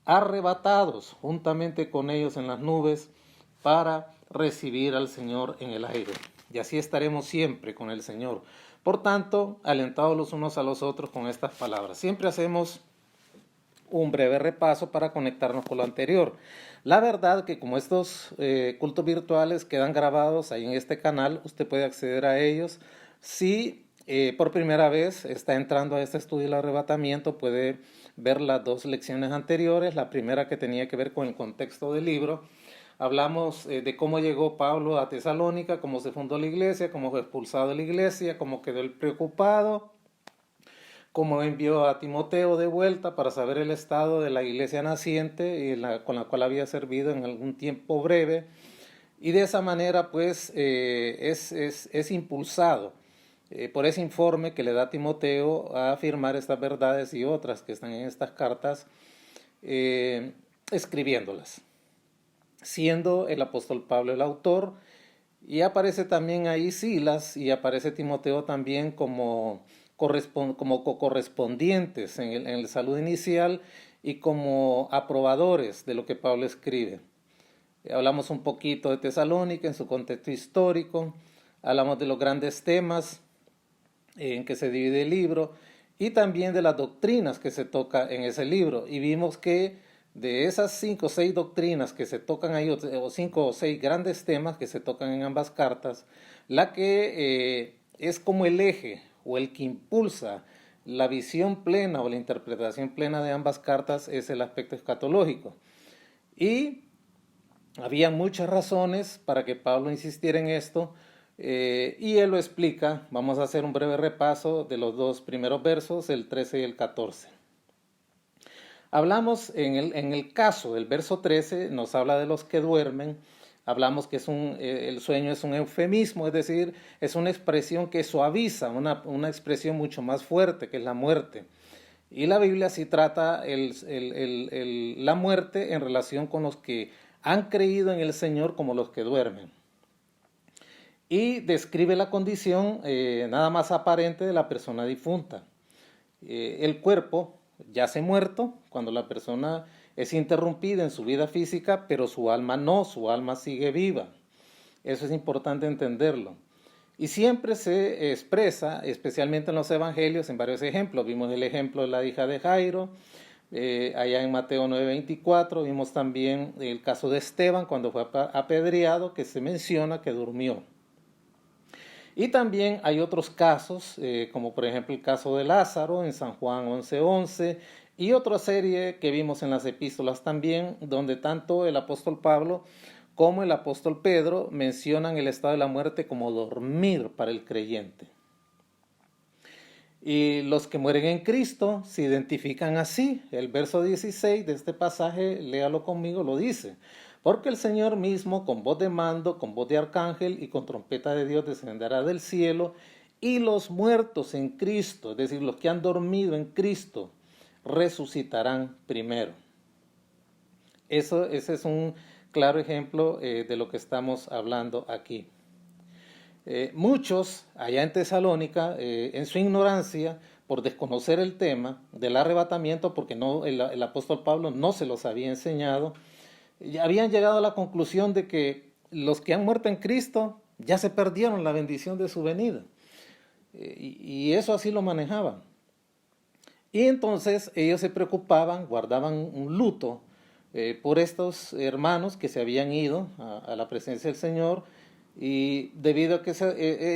F: arrebatados juntamente con ellos en las nubes para recibir al Señor en el aire. Y así estaremos siempre con el Señor. Por tanto, alentados los unos a los otros con estas palabras. Siempre hacemos un breve repaso para conectarnos con lo anterior. La verdad que como estos cultos virtuales quedan grabados ahí en este canal, usted puede acceder a ellos. Si por primera vez está entrando a este estudio del arrebatamiento, puede ver las dos lecciones anteriores. La primera, que tenía que ver con el contexto del libro. Hablamos de cómo llegó Pablo a Tesalónica, cómo se fundó la iglesia, cómo fue expulsado de la iglesia, cómo quedó él preocupado, cómo envió a Timoteo de vuelta para saber el estado de la iglesia naciente con la cual había servido en algún tiempo breve. Y de esa manera pues es impulsado por ese informe que le da Timoteo a afirmar estas verdades y otras que están en estas cartas, escribiéndolas, siendo el apóstol Pablo el autor, y aparece también ahí Silas y aparece Timoteo también como correspondientes en el saludo inicial y como aprobadores de lo que Pablo escribe. Hablamos un poquito de Tesalónica en su contexto histórico, hablamos de los grandes temas en que se divide el libro y también de las doctrinas que se toca en ese libro, y vimos que de esas 5 o 6 doctrinas que se tocan ahí, o 5 o 6 grandes temas que se tocan en ambas cartas, la que es como el eje o el que impulsa la visión plena o la interpretación plena de ambas cartas es el aspecto escatológico. Y había muchas razones para que Pablo insistiera en esto, y él lo explica. Vamos a hacer un breve repaso de los dos primeros versos, el 13 y el 14. Hablamos en el caso del verso 13, nos habla de los que duermen. Hablamos que el sueño es un eufemismo, es decir, es una expresión que suaviza, una expresión mucho más fuerte que es la muerte. Y la Biblia sí trata la muerte en relación con los que han creído en el Señor como los que duermen. Y describe la condición nada más aparente de la persona difunta. El cuerpo yace muerto cuando la persona es interrumpida en su vida física, pero su alma no, su alma sigue viva. Eso es importante entenderlo. Y siempre se expresa, especialmente en los evangelios, en varios ejemplos. Vimos el ejemplo de la hija de Jairo, allá en Mateo 9:24. Vimos también el caso de Esteban cuando fue apedreado, que se menciona que durmió. Y también hay otros casos, como por ejemplo el caso de Lázaro en San Juan 11:11, y otra serie que vimos en las epístolas también, donde tanto el apóstol Pablo como el apóstol Pedro mencionan el estado de la muerte como dormir para el creyente. Y los que mueren en Cristo se identifican así. El verso 16 de este pasaje, léalo conmigo, lo dice: porque el Señor mismo, con voz de mando, con voz de arcángel y con trompeta de Dios, descenderá del cielo, y los muertos en Cristo, es decir, los que han dormido en Cristo, resucitarán primero. Ese es un claro ejemplo de lo que estamos hablando aquí. Muchos allá en Tesalónica, en su ignorancia, por desconocer el tema del arrebatamiento, porque el apóstol Pablo no se los había enseñado, ya habían llegado a la conclusión de que los que han muerto en Cristo ya se perdieron la bendición de su venida. Y eso así lo manejaban. Y entonces ellos se preocupaban, guardaban un luto por estos hermanos que se habían ido a la presencia del Señor, y debido a que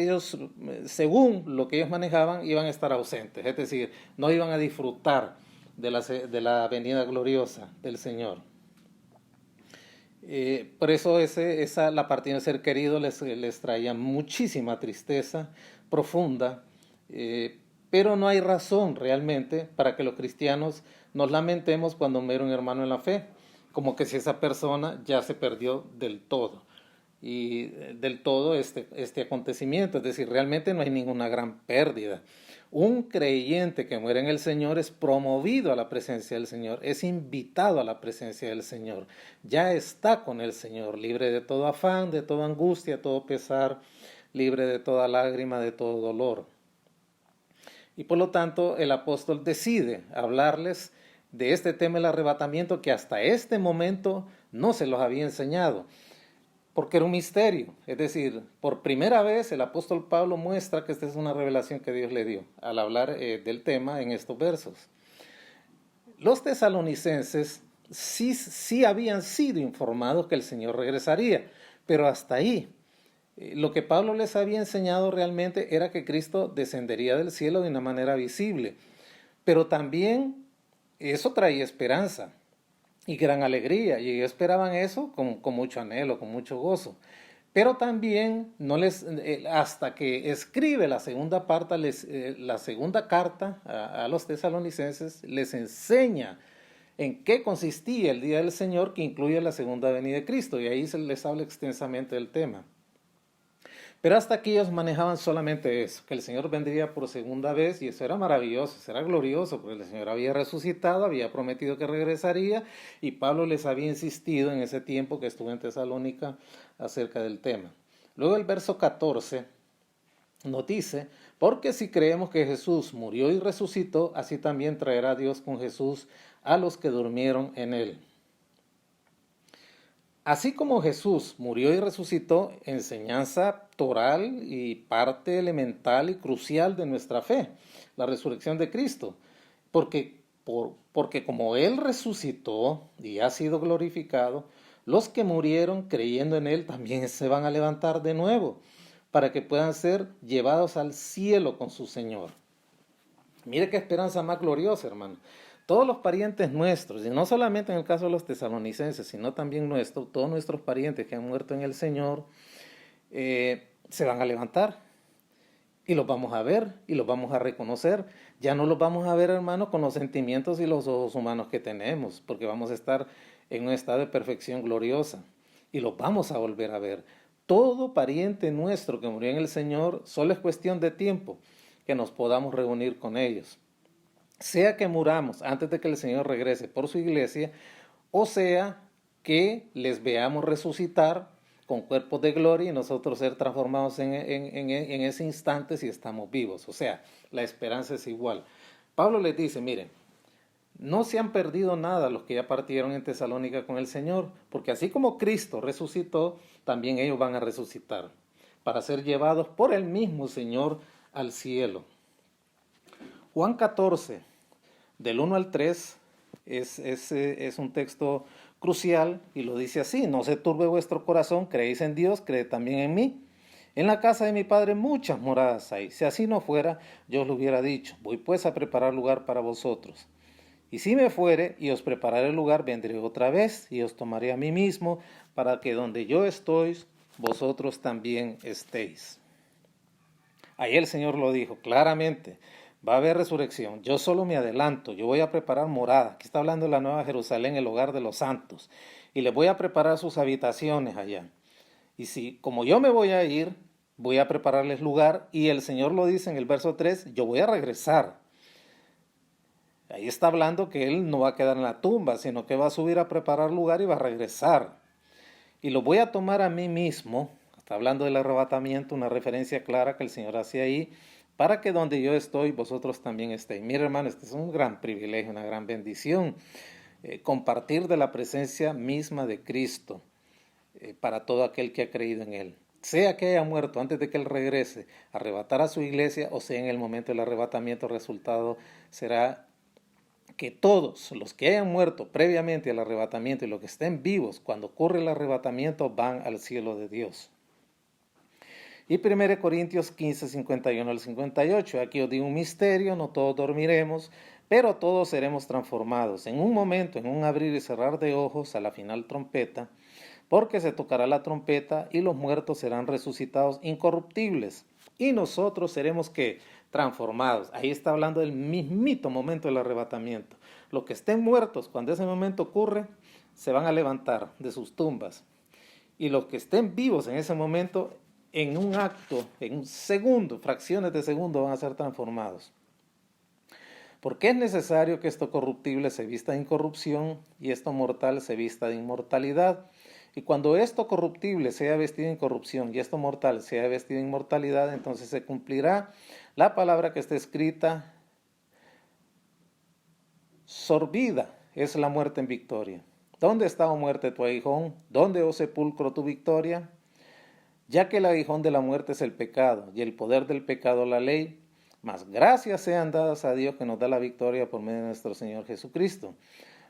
F: ellos, según lo que ellos manejaban, iban a estar ausentes, es decir, no iban a disfrutar de la venida gloriosa del Señor. Por eso la partida de ser querido les traía muchísima tristeza profunda, pero no hay razón realmente para que los cristianos nos lamentemos cuando muere un hermano en la fe, como que si esa persona ya se perdió del todo, y del todo este acontecimiento. Es decir, realmente no hay ninguna gran pérdida. Un creyente que muere en el Señor es promovido a la presencia del Señor, es invitado a la presencia del Señor, ya está con el Señor, libre de todo afán, de toda angustia, todo pesar, libre de toda lágrima, de todo dolor. Y por lo tanto el apóstol decide hablarles de este tema del arrebatamiento, que hasta este momento no se los había enseñado, porque era un misterio. Es decir, por primera vez el apóstol Pablo muestra que esta es una revelación que Dios le dio al hablar del tema en estos versos. Los tesalonicenses sí habían sido informados que el Señor regresaría, pero hasta ahí. Lo que Pablo les había enseñado realmente era que Cristo descendería del cielo de una manera visible, pero también eso traía esperanza y gran alegría, y ellos esperaban eso con mucho anhelo, con mucho gozo. Pero también hasta que escribe la segunda carta a los tesalonicenses, les enseña en qué consistía el día del Señor, que incluye la segunda venida de Cristo, y ahí se les habla extensamente del tema. Pero hasta aquí ellos manejaban solamente eso, que el Señor vendría por segunda vez, y eso era maravilloso, eso era glorioso, porque el Señor había resucitado, había prometido que regresaría, y Pablo les había insistido en ese tiempo que estuvo en Tesalónica acerca del tema. Luego el verso 14 nos dice: porque si creemos que Jesús murió y resucitó, así también traerá Dios con Jesús a los que durmieron en él. Así como Jesús murió y resucitó, enseñanza toral y parte elemental y crucial de nuestra fe, la resurrección de Cristo, porque como Él resucitó y ha sido glorificado, los que murieron creyendo en Él también se van a levantar de nuevo, para que puedan ser llevados al cielo con su Señor. Mire qué esperanza más gloriosa, hermano. Todos los parientes nuestros, y no solamente en el caso de los tesalonicenses, sino también todos nuestros parientes que han muerto en el Señor, se van a levantar, y los vamos a ver, y los vamos a reconocer. Ya no los vamos a ver, hermano, con los sentimientos y los ojos humanos que tenemos, porque vamos a estar en un estado de perfección gloriosa, y los vamos a volver a ver. Todo pariente nuestro que murió en el Señor, solo es cuestión de tiempo que nos podamos reunir con ellos. Sea que muramos antes de que el Señor regrese por su iglesia, o sea que les veamos resucitar con cuerpos de gloria y nosotros ser transformados en ese instante si estamos vivos. O sea, la esperanza es igual. Pablo les dice: miren, no se han perdido nada los que ya partieron en Tesalónica con el Señor, porque así como Cristo resucitó, también ellos van a resucitar, para ser llevados por el mismo Señor al cielo. Juan 14, del 1 al 3, es un texto crucial y lo dice así: no se turbe vuestro corazón, creéis en Dios, creed también en mí. En la casa de mi Padre muchas moradas hay. Si así no fuera, yo os lo hubiera dicho. Voy pues a preparar lugar para vosotros. Y si me fuere y os prepararé lugar, vendré otra vez y os tomaré a mí mismo, para que donde yo estoy, vosotros también estéis. Ahí el Señor lo dijo claramente: va a haber resurrección. Yo solo me adelanto, yo voy a preparar morada. Aquí está hablando de la Nueva Jerusalén, el hogar de los santos. Y les voy a preparar sus habitaciones allá. Y si, como yo me voy a ir, voy a prepararles lugar. Y el Señor lo dice en el verso 3, yo voy a regresar. Ahí está hablando que Él no va a quedar en la tumba, sino que va a subir a preparar lugar y va a regresar. Y lo voy a tomar a mí mismo. Está hablando del arrebatamiento, una referencia clara que el Señor hace ahí, para que donde yo estoy, vosotros también estéis. Mira, hermano, este es un gran privilegio, una gran bendición, compartir de la presencia misma de Cristo para todo aquel que ha creído en Él. Sea que haya muerto antes de que Él regrese, arrebatar a su iglesia, o sea en el momento del arrebatamiento, el resultado será que todos los que hayan muerto previamente al arrebatamiento y los que estén vivos cuando ocurre el arrebatamiento van al cielo de Dios. Y 1 Corintios 15, 51 al 58, aquí os digo un misterio: no todos dormiremos, pero todos seremos transformados en un momento, en un abrir y cerrar de ojos, a la final trompeta, porque se tocará la trompeta y los muertos serán resucitados incorruptibles y nosotros seremos ¿qué? Transformados. Ahí está hablando del mismito momento del arrebatamiento. Los que estén muertos cuando ese momento ocurre se van a levantar de sus tumbas, y los que estén vivos en ese momento, en un acto, en un segundo, fracciones de segundo, van a ser transformados. Porque es necesario que esto corruptible se vista de incorrupción y esto mortal se vista de inmortalidad. Y cuando esto corruptible sea vestido de incorrupción y esto mortal sea vestido de inmortalidad, entonces se cumplirá la palabra que está escrita: sorbida es la muerte en victoria. ¿Dónde está, oh muerte, tu aguijón? ¿Dónde, oh sepulcro, tu victoria? Ya que el aguijón de la muerte es el pecado y el poder del pecado la ley, mas gracias sean dadas a Dios que nos da la victoria por medio de nuestro Señor Jesucristo.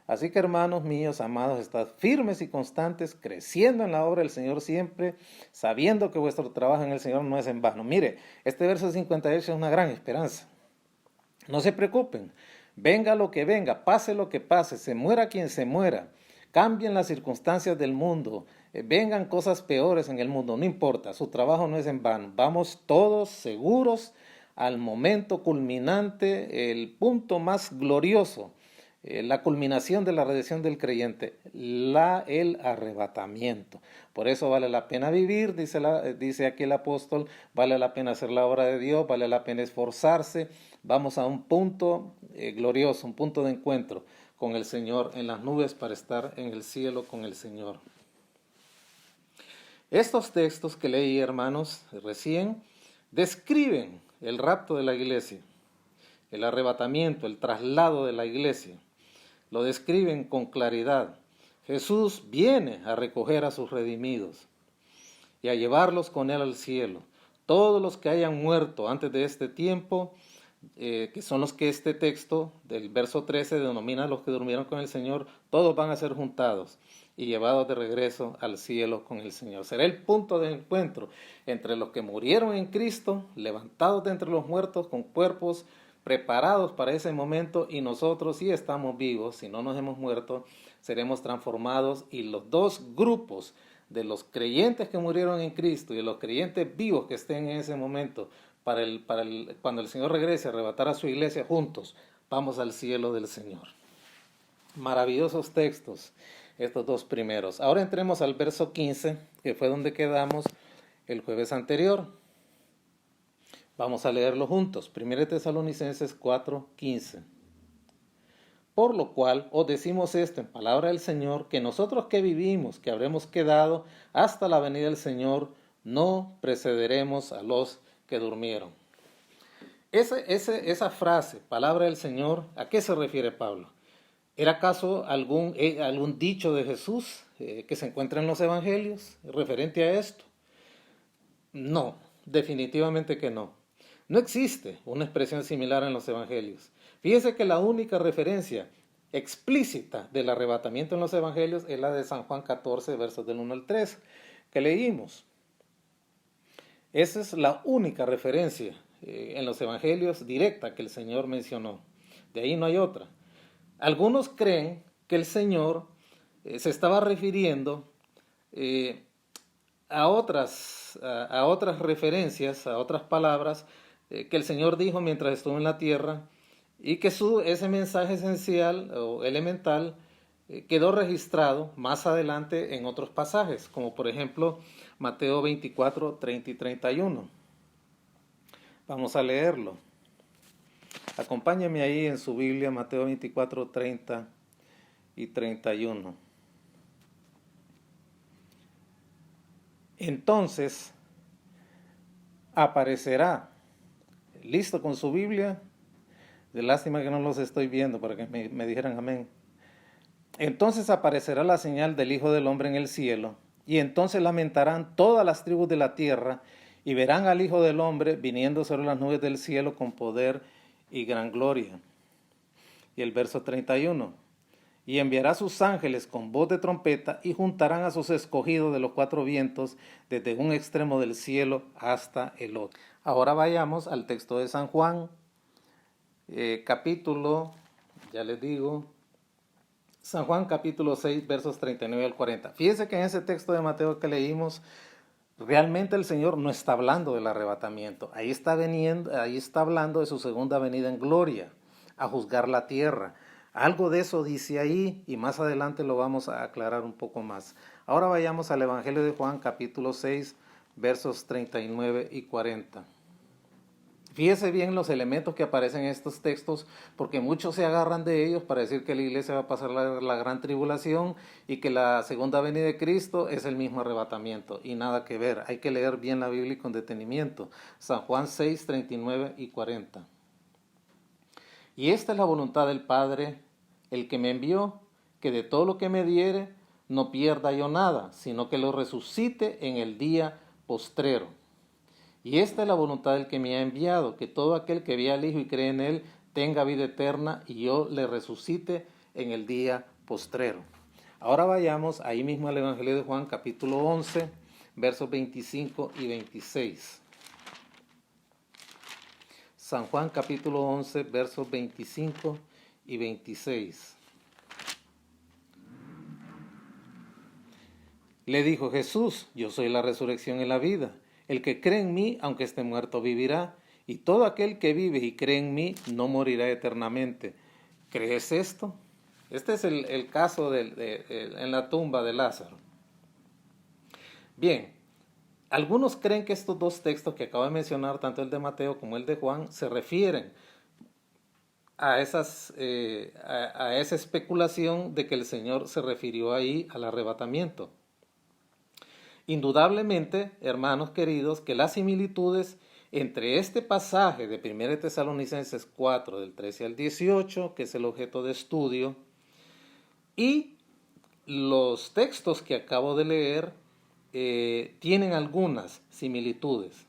F: Así que, hermanos míos, amados, estad firmes y constantes, creciendo en la obra del Señor siempre, sabiendo que vuestro trabajo en el Señor no es en vano. Mire, este verso 58 es una gran esperanza. No se preocupen, venga lo que venga, pase lo que pase, se muera quien se muera, cambien las circunstancias del mundo, vengan cosas peores en el mundo, no importa, su trabajo no es en vano. Vamos todos seguros al momento culminante, el punto más glorioso, la culminación de la redención del creyente, el arrebatamiento. Por eso vale la pena vivir, dice aquí el apóstol, vale la pena hacer la obra de Dios, vale la pena esforzarse. Vamos a un punto glorioso, un punto de encuentro con el Señor en las nubes para estar en el cielo con el Señor. Estos textos que leí, hermanos, recién, describen el rapto de la iglesia, el arrebatamiento, el traslado de la iglesia. Lo describen con claridad. Jesús viene a recoger a sus redimidos y a llevarlos con Él al cielo. Todos los que hayan muerto antes de este tiempo, que son los que este texto del verso 13 denomina a los que durmieron con el Señor, todos van a ser juntados y llevados de regreso al cielo con el Señor. Será el punto de encuentro entre los que murieron en Cristo, levantados de entre los muertos con cuerpos preparados para ese momento, y nosotros, si estamos vivos, si no nos hemos muerto, seremos transformados, y los dos grupos de los creyentes que murieron en Cristo y de los creyentes vivos que estén en ese momento, cuando el Señor regrese a arrebatar a su iglesia, juntos vamos al cielo del Señor. Maravillosos textos estos dos primeros. Ahora entremos al verso 15, que fue donde quedamos el jueves anterior. Vamos a leerlo juntos. 1 Tesalonicenses 4:15. Por lo cual os decimos esto en palabra del Señor, que nosotros que vivimos, que habremos quedado hasta la venida del Señor, no precederemos a los que durmieron. Esa frase, palabra del Señor, ¿a qué se refiere Pablo? ¿Era acaso algún dicho de Jesús que se encuentra en los evangelios referente a esto? No, definitivamente que no. No existe una expresión similar en los evangelios. Fíjese que la única referencia explícita del arrebatamiento en los evangelios es la de San Juan 14, versos del 1 al 3, que leímos. Esa es la única referencia en los evangelios directa que el Señor mencionó. De ahí no hay otra. Algunos creen que el Señor se estaba refiriendo a otras referencias, a otras palabras que el Señor dijo mientras estuvo en la tierra, y que ese mensaje esencial o elemental quedó registrado más adelante en otros pasajes, como por ejemplo Mateo 24, 30 y 31. Vamos a leerlo. Acompáñame ahí en su Biblia, Mateo 24, 30 y 31. Entonces aparecerá, listo con su Biblia, de lástima que no los estoy viendo para que me dijeran amén. Entonces aparecerá la señal del Hijo del Hombre en el cielo, y entonces lamentarán todas las tribus de la tierra, y verán al Hijo del Hombre viniendo sobre las nubes del cielo con poder y gran gloria. Y el verso 31. Y enviará a sus ángeles con voz de trompeta, y juntarán a sus escogidos de los cuatro vientos, desde un extremo del cielo hasta el otro. Ahora vayamos al texto de San Juan, capítulo, ya les digo, San Juan capítulo 6, versos 39 al 40. Fíjense que en ese texto de Mateo que leímos, realmente el Señor no está hablando del arrebatamiento. Ahí está hablando de su segunda venida en gloria, a juzgar la tierra. Algo de eso dice ahí, y más adelante lo vamos a aclarar un poco más. Ahora vayamos al Evangelio de Juan capítulo 6, versos 39 y 40. Fíjese bien los elementos que aparecen en estos textos, porque muchos se agarran de ellos para decir que la iglesia va a pasar la gran tribulación y que la segunda venida de Cristo es el mismo arrebatamiento, y nada que ver. Hay que leer bien la Biblia con detenimiento. San Juan 6, 39 y 40. Y esta es la voluntad del Padre, el que me envió, que de todo lo que me diere no pierda yo nada, sino que lo resucite en el día postrero. Y esta es la voluntad del que me ha enviado, que todo aquel que vea al Hijo y cree en Él tenga vida eterna, y yo le resucite en el día postrero. Ahora vayamos ahí mismo al Evangelio de Juan, capítulo 11, versos 25 y 26. San Juan, capítulo 11, versos 25 y 26. Le dijo Jesús: yo soy la resurrección y la vida. El que cree en mí, aunque esté muerto, vivirá. Y todo aquel que vive y cree en mí, no morirá eternamente. ¿Crees esto? Este es el caso en la tumba de Lázaro. Bien, algunos creen que estos dos textos que acabo de mencionar, tanto el de Mateo como el de Juan, se refieren a esa especulación de que el Señor se refirió ahí al arrebatamiento. Indudablemente, hermanos queridos, que las similitudes entre este pasaje de 1 Tesalonicenses 4, del 13 al 18, que es el objeto de estudio, y los textos que acabo de leer, tienen algunas similitudes.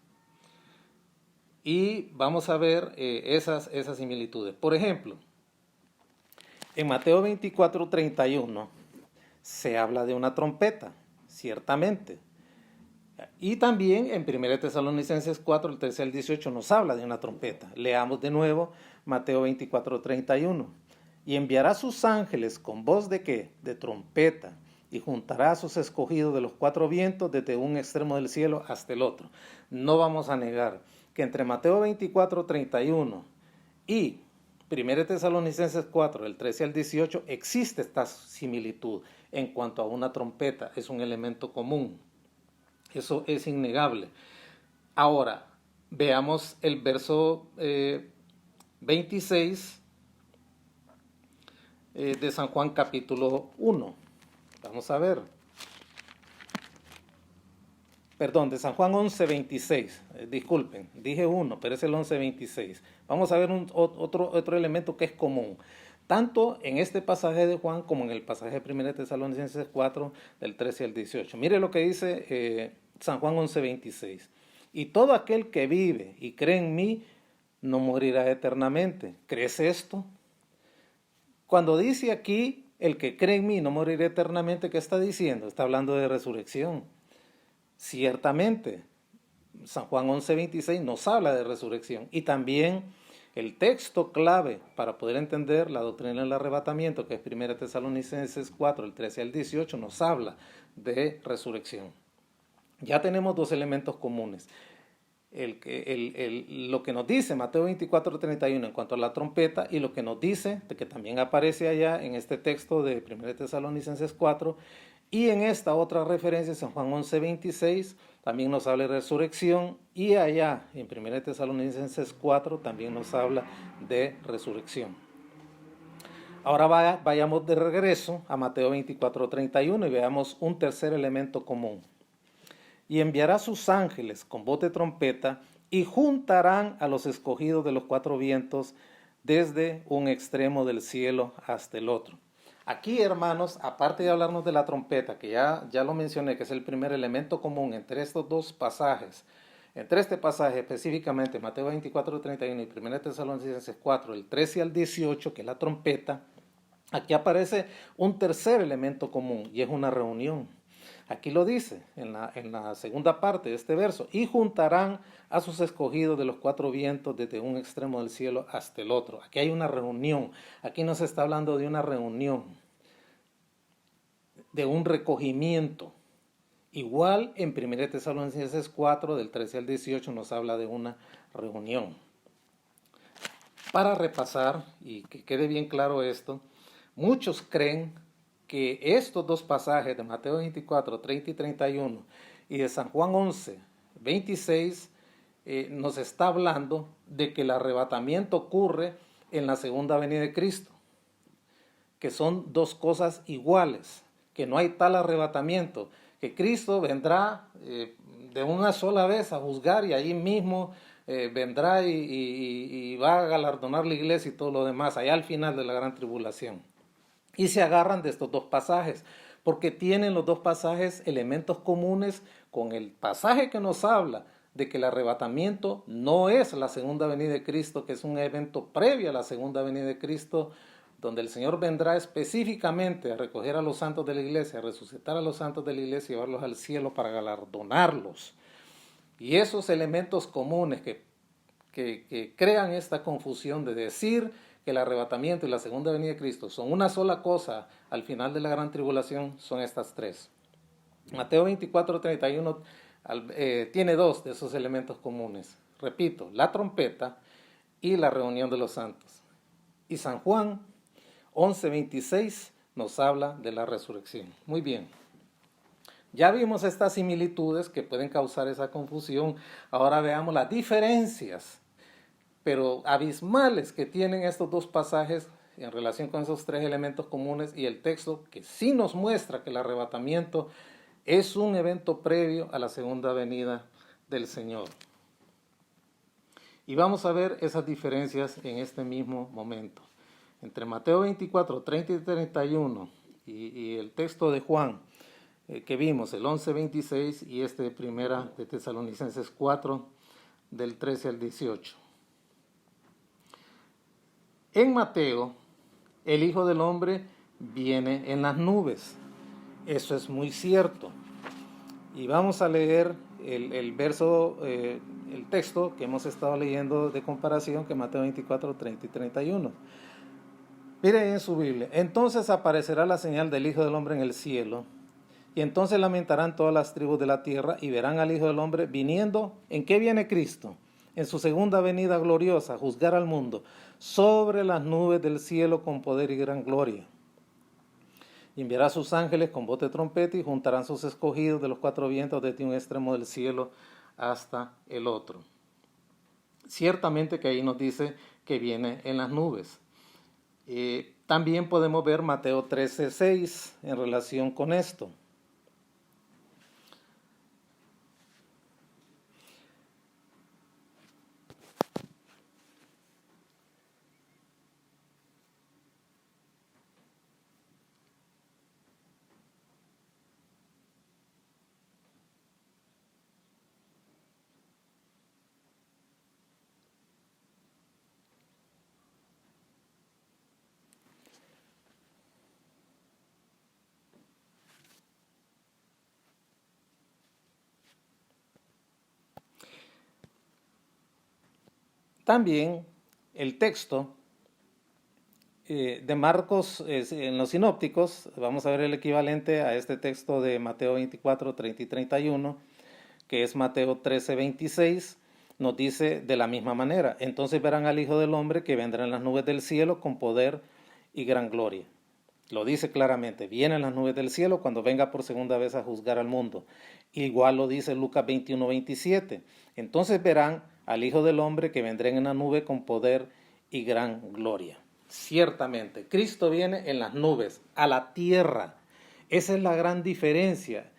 F: Y vamos a ver esas similitudes. Por ejemplo, en Mateo 24, 31 se habla de una trompeta, ciertamente. Y también en 1 Tesalonicenses 4, el 13 al 18 nos habla de una trompeta. Leamos de nuevo Mateo 24, 31. Y enviará sus ángeles con voz de ¿qué? De trompeta, y juntará a sus escogidos de los cuatro vientos desde un extremo del cielo hasta el otro. No vamos a negar que entre Mateo 24, 31 y 1 Tesalonicenses 4, del 13 al 18, existe esta similitud en cuanto a una trompeta. Es un elemento común. Eso es innegable. Ahora, veamos el verso 26 de San Juan capítulo 1. Vamos a ver. Perdón, de San Juan 11, 26. Disculpen, dije 1, pero es el 11, 26. Vamos a ver otro elemento que es común. tanto en este pasaje de Juan como en el pasaje de 1 Tesalonicenses 4, del 13 al 18. Mire lo que dice San Juan 11:26. Y todo aquel que vive y cree en mí no morirá eternamente. ¿Crees esto? Cuando dice aquí, el que cree en mí no morirá eternamente, ¿qué está diciendo? Está hablando de resurrección. Ciertamente, San Juan 11:26 nos habla de resurrección. Y también el texto clave para poder entender la doctrina del arrebatamiento, que es 1 Tesalonicenses 4, el 13 al 18, nos habla de resurrección. Ya tenemos dos elementos comunes. Lo que nos dice Mateo 24:31 en cuanto a la trompeta, y lo que nos dice, que también aparece allá en este texto de 1 Tesalonicenses 4, y en esta otra referencia, San Juan 11:26, también nos habla de resurrección, y allá en 1 Tesalonicenses 4 también nos habla de resurrección. Ahora vayamos de regreso a Mateo 24:31 y veamos un tercer elemento común. Y enviará sus ángeles con voz de trompeta y juntarán a los escogidos de los cuatro vientos desde un extremo del cielo hasta el otro. Aquí, hermanos, aparte de hablarnos de la trompeta, que ya lo mencioné, que es el primer elemento común entre estos dos pasajes, entre este pasaje específicamente, Mateo 24:31 y 1 Tesalonicenses 4, el 13 al 18, que es la trompeta, aquí aparece un tercer elemento común y es una reunión. Aquí lo dice en la segunda parte de este verso, y juntarán a sus escogidos de los cuatro vientos desde un extremo del cielo hasta el otro. Aquí hay una reunión, aquí no se está hablando de una reunión, de un recogimiento. Igual en 1 Tesalonicenses 4, del 13 al 18, nos habla de una reunión. Para repasar, y que quede bien claro esto, muchos creen que estos dos pasajes de Mateo 24, 30 y 31 y de San Juan 11, 26 nos está hablando de que el arrebatamiento ocurre en la segunda venida de Cristo, que son dos cosas iguales, que no hay tal arrebatamiento, que Cristo vendrá de una sola vez a juzgar y allí mismo vendrá y va a galardonar la iglesia y todo lo demás, allá al final de la gran tribulación. Y se agarran de estos dos pasajes, porque tienen los dos pasajes elementos comunes con el pasaje que nos habla de que el arrebatamiento no es la segunda venida de Cristo, que es un evento previo a la segunda venida de Cristo, donde el Señor vendrá específicamente a recoger a los santos de la iglesia, a resucitar a los santos de la iglesia y llevarlos al cielo para galardonarlos. Y esos elementos comunes que crean esta confusión de decir que el arrebatamiento y la segunda venida de Cristo son una sola cosa al final de la gran tribulación, son estas tres. Mateo 24:31 tiene dos de esos elementos comunes. Repito, la trompeta y la reunión de los santos. Y San Juan 11:26 nos habla de la resurrección. Muy bien. Ya vimos estas similitudes que pueden causar esa confusión. Ahora veamos las diferencias, pero abismales, que tienen estos dos pasajes en relación con esos tres elementos comunes y el texto que sí nos muestra que el arrebatamiento es un evento previo a la segunda venida del Señor. Y vamos a ver esas diferencias en este mismo momento. Entre Mateo 24, 30 y 31 y el texto de Juan que vimos, el 11:26 y este de primera de Tesalonicenses 4, del 13 al 18. En Mateo, el Hijo del Hombre viene en las nubes. Eso es muy cierto. Y vamos a leer el verso, el texto que hemos estado leyendo de comparación, que Mateo 24, 30 y 31. Miren en su Biblia. Entonces aparecerá la señal del Hijo del Hombre en el cielo, y entonces lamentarán todas las tribus de la tierra y verán al Hijo del Hombre viniendo. ¿En qué viene Cristo? En su segunda venida gloriosa, a juzgar al mundo, sobre las nubes del cielo con poder y gran gloria. Y enviará a sus ángeles con voz de trompeta y juntarán sus escogidos de los cuatro vientos desde un extremo del cielo hasta el otro. Ciertamente que ahí nos dice que viene en las nubes. También podemos ver Mateo 13:6 en relación con esto. También el texto de Marcos en los sinópticos, vamos a ver el equivalente a este texto de Mateo 24, 30 y 31, que es Mateo 13, 26, nos dice de la misma manera: entonces verán al Hijo del Hombre que vendrá en las nubes del cielo con poder y gran gloria. Lo dice claramente, viene en las nubes del cielo cuando venga por segunda vez a juzgar al mundo. Igual lo dice Lucas 21, 27. Entonces verán al Hijo del Hombre que vendrá en la nube con poder y gran gloria. Ciertamente, Cristo viene en las nubes, a la tierra. Esa es la gran diferencia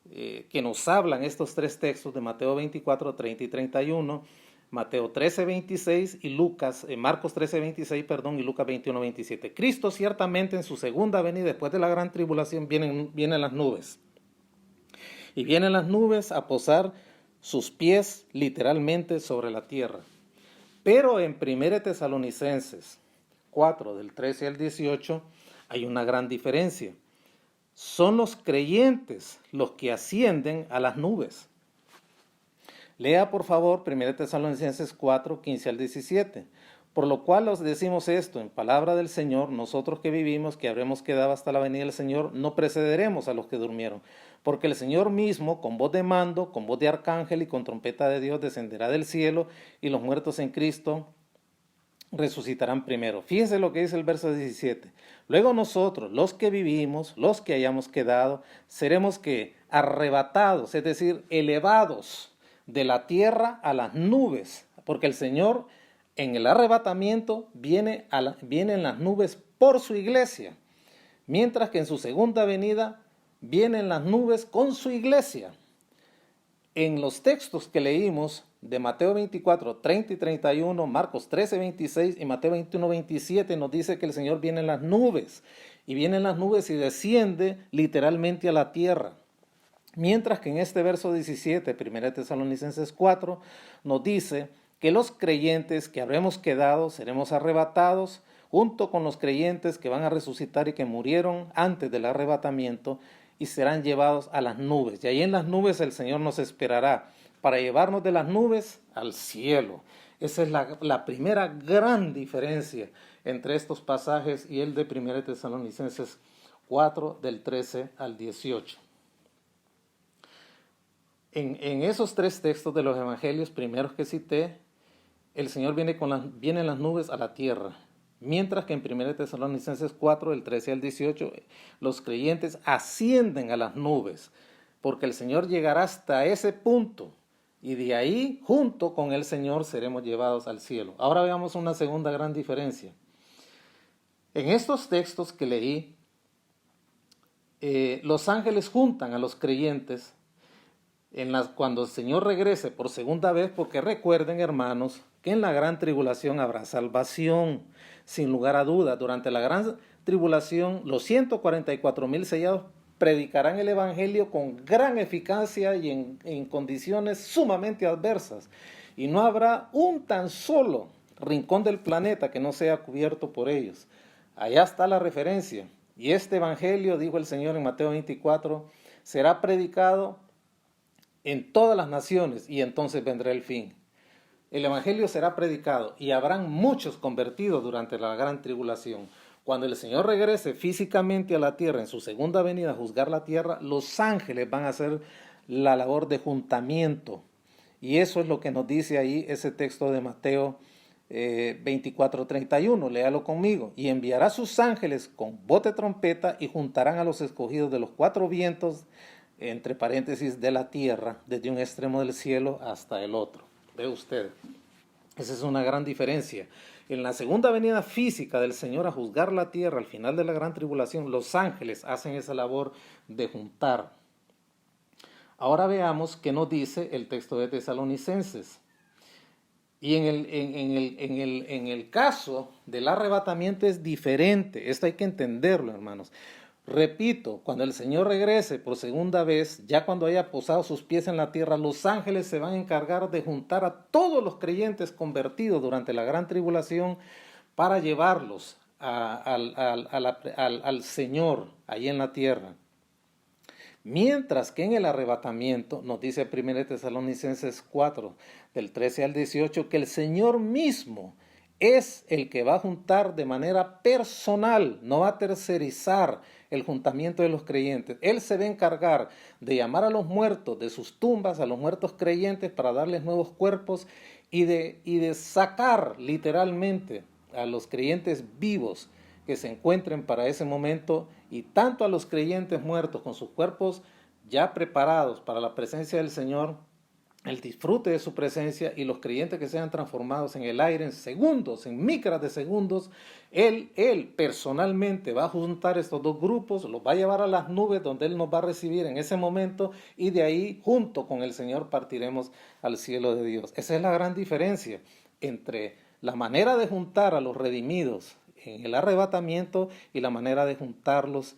F: que nos hablan estos tres textos de Mateo 24, 30 y 31, Mateo 13, 26 y Marcos 13, 26, y Lucas 21, 27. Cristo ciertamente en su segunda venida, después de la gran tribulación, viene en las nubes. Y viene en las nubes a posar sus pies literalmente sobre la tierra. Pero en 1 Tesalonicenses 4, del 13 al 18, hay una gran diferencia. Son los creyentes los que ascienden a las nubes. Lea por favor 1 Tesalonicenses 4, 15 al 17. Por lo cual os decimos esto, en palabra del Señor, nosotros que vivimos, que habremos quedado hasta la venida del Señor, no precederemos a los que durmieron. Porque el Señor mismo, con voz de mando, con voz de arcángel y con trompeta de Dios, descenderá del cielo, y los muertos en Cristo resucitarán primero. Fíjense lo que dice el verso 17. Luego nosotros, los que vivimos, los que hayamos quedado, seremos que arrebatados, es decir, elevados de la tierra a las nubes, porque el Señor en el arrebatamiento viene en las nubes por su iglesia, mientras que en su segunda venida viene en las nubes con su iglesia. En los textos que leímos de Mateo 24, 30 y 31, Marcos 13, 26 y Mateo 21, 27 nos dice que el Señor viene en las nubes, y viene en las nubes y desciende literalmente a la tierra. Mientras que en este verso 17, 1 Tesalonicenses 4, nos dice que los creyentes que habremos quedado seremos arrebatados junto con los creyentes que van a resucitar y que murieron antes del arrebatamiento, y serán llevados a las nubes. Y ahí en las nubes el Señor nos esperará para llevarnos de las nubes al cielo. Esa es la primera gran diferencia entre estos pasajes y el de 1 Tesalonicenses 4, del 13 al 18. En esos tres textos de los evangelios primeros que cité, el Señor viene en las nubes a la tierra. Mientras que en 1 Tesalonicenses 4, del 13 al 18, los creyentes ascienden a las nubes, porque el Señor llegará hasta ese punto, y de ahí, junto con el Señor, seremos llevados al cielo. Ahora veamos una segunda gran diferencia. En estos textos que leí, los ángeles juntan a los creyentes cuando el Señor regrese por segunda vez, porque recuerden, hermanos, que en la gran tribulación habrá salvación. Sin lugar a duda, durante la gran tribulación, los 144,000 sellados predicarán el evangelio con gran eficacia y en condiciones sumamente adversas. Y no habrá un tan solo rincón del planeta que no sea cubierto por ellos. Allá está la referencia. Y este evangelio, dijo el Señor en Mateo 24, será predicado en todas las naciones, y entonces vendrá el fin. El evangelio será predicado y habrán muchos convertidos durante la gran tribulación. Cuando el Señor regrese físicamente a la tierra en su segunda venida a juzgar la tierra, los ángeles van a hacer la labor de juntamiento. Y eso es lo que nos dice ahí ese texto de Mateo 24, 31. Léalo conmigo. Y enviará sus ángeles con voz de trompeta y juntarán a los escogidos de los cuatro vientos, entre paréntesis, de la tierra, desde un extremo del cielo hasta el otro. Ve usted, esa es una gran diferencia. En la segunda venida física del Señor a juzgar la tierra, al final de la gran tribulación, los ángeles hacen esa labor de juntar. Ahora veamos qué nos dice el texto de Tesalonicenses. Y en el caso del arrebatamiento es diferente. Esto hay que entenderlo, hermanos. Repito, cuando el Señor regrese por segunda vez, ya cuando haya posado sus pies en la tierra, los ángeles se van a encargar de juntar a todos los creyentes convertidos durante la gran tribulación para llevarlos al Señor ahí en la tierra. Mientras que en el arrebatamiento, nos dice 1 Tesalonicenses 4, del 13 al 18, que el Señor mismo es el que va a juntar de manera personal, no va a tercerizar el juntamiento de los creyentes. Él se va a encargar de llamar a los muertos de sus tumbas, a los muertos creyentes, para darles nuevos cuerpos y de sacar literalmente a los creyentes vivos que se encuentren para ese momento, y tanto a los creyentes muertos con sus cuerpos ya preparados para la presencia del Señor, el disfrute de su presencia, y los creyentes que sean transformados en el aire en segundos, en micras de segundos. Él personalmente va a juntar estos dos grupos, los va a llevar a las nubes donde Él nos va a recibir en ese momento, y de ahí junto con el Señor partiremos al cielo de Dios. Esa es la gran diferencia entre la manera de juntar a los redimidos en el arrebatamiento y la manera de juntarlos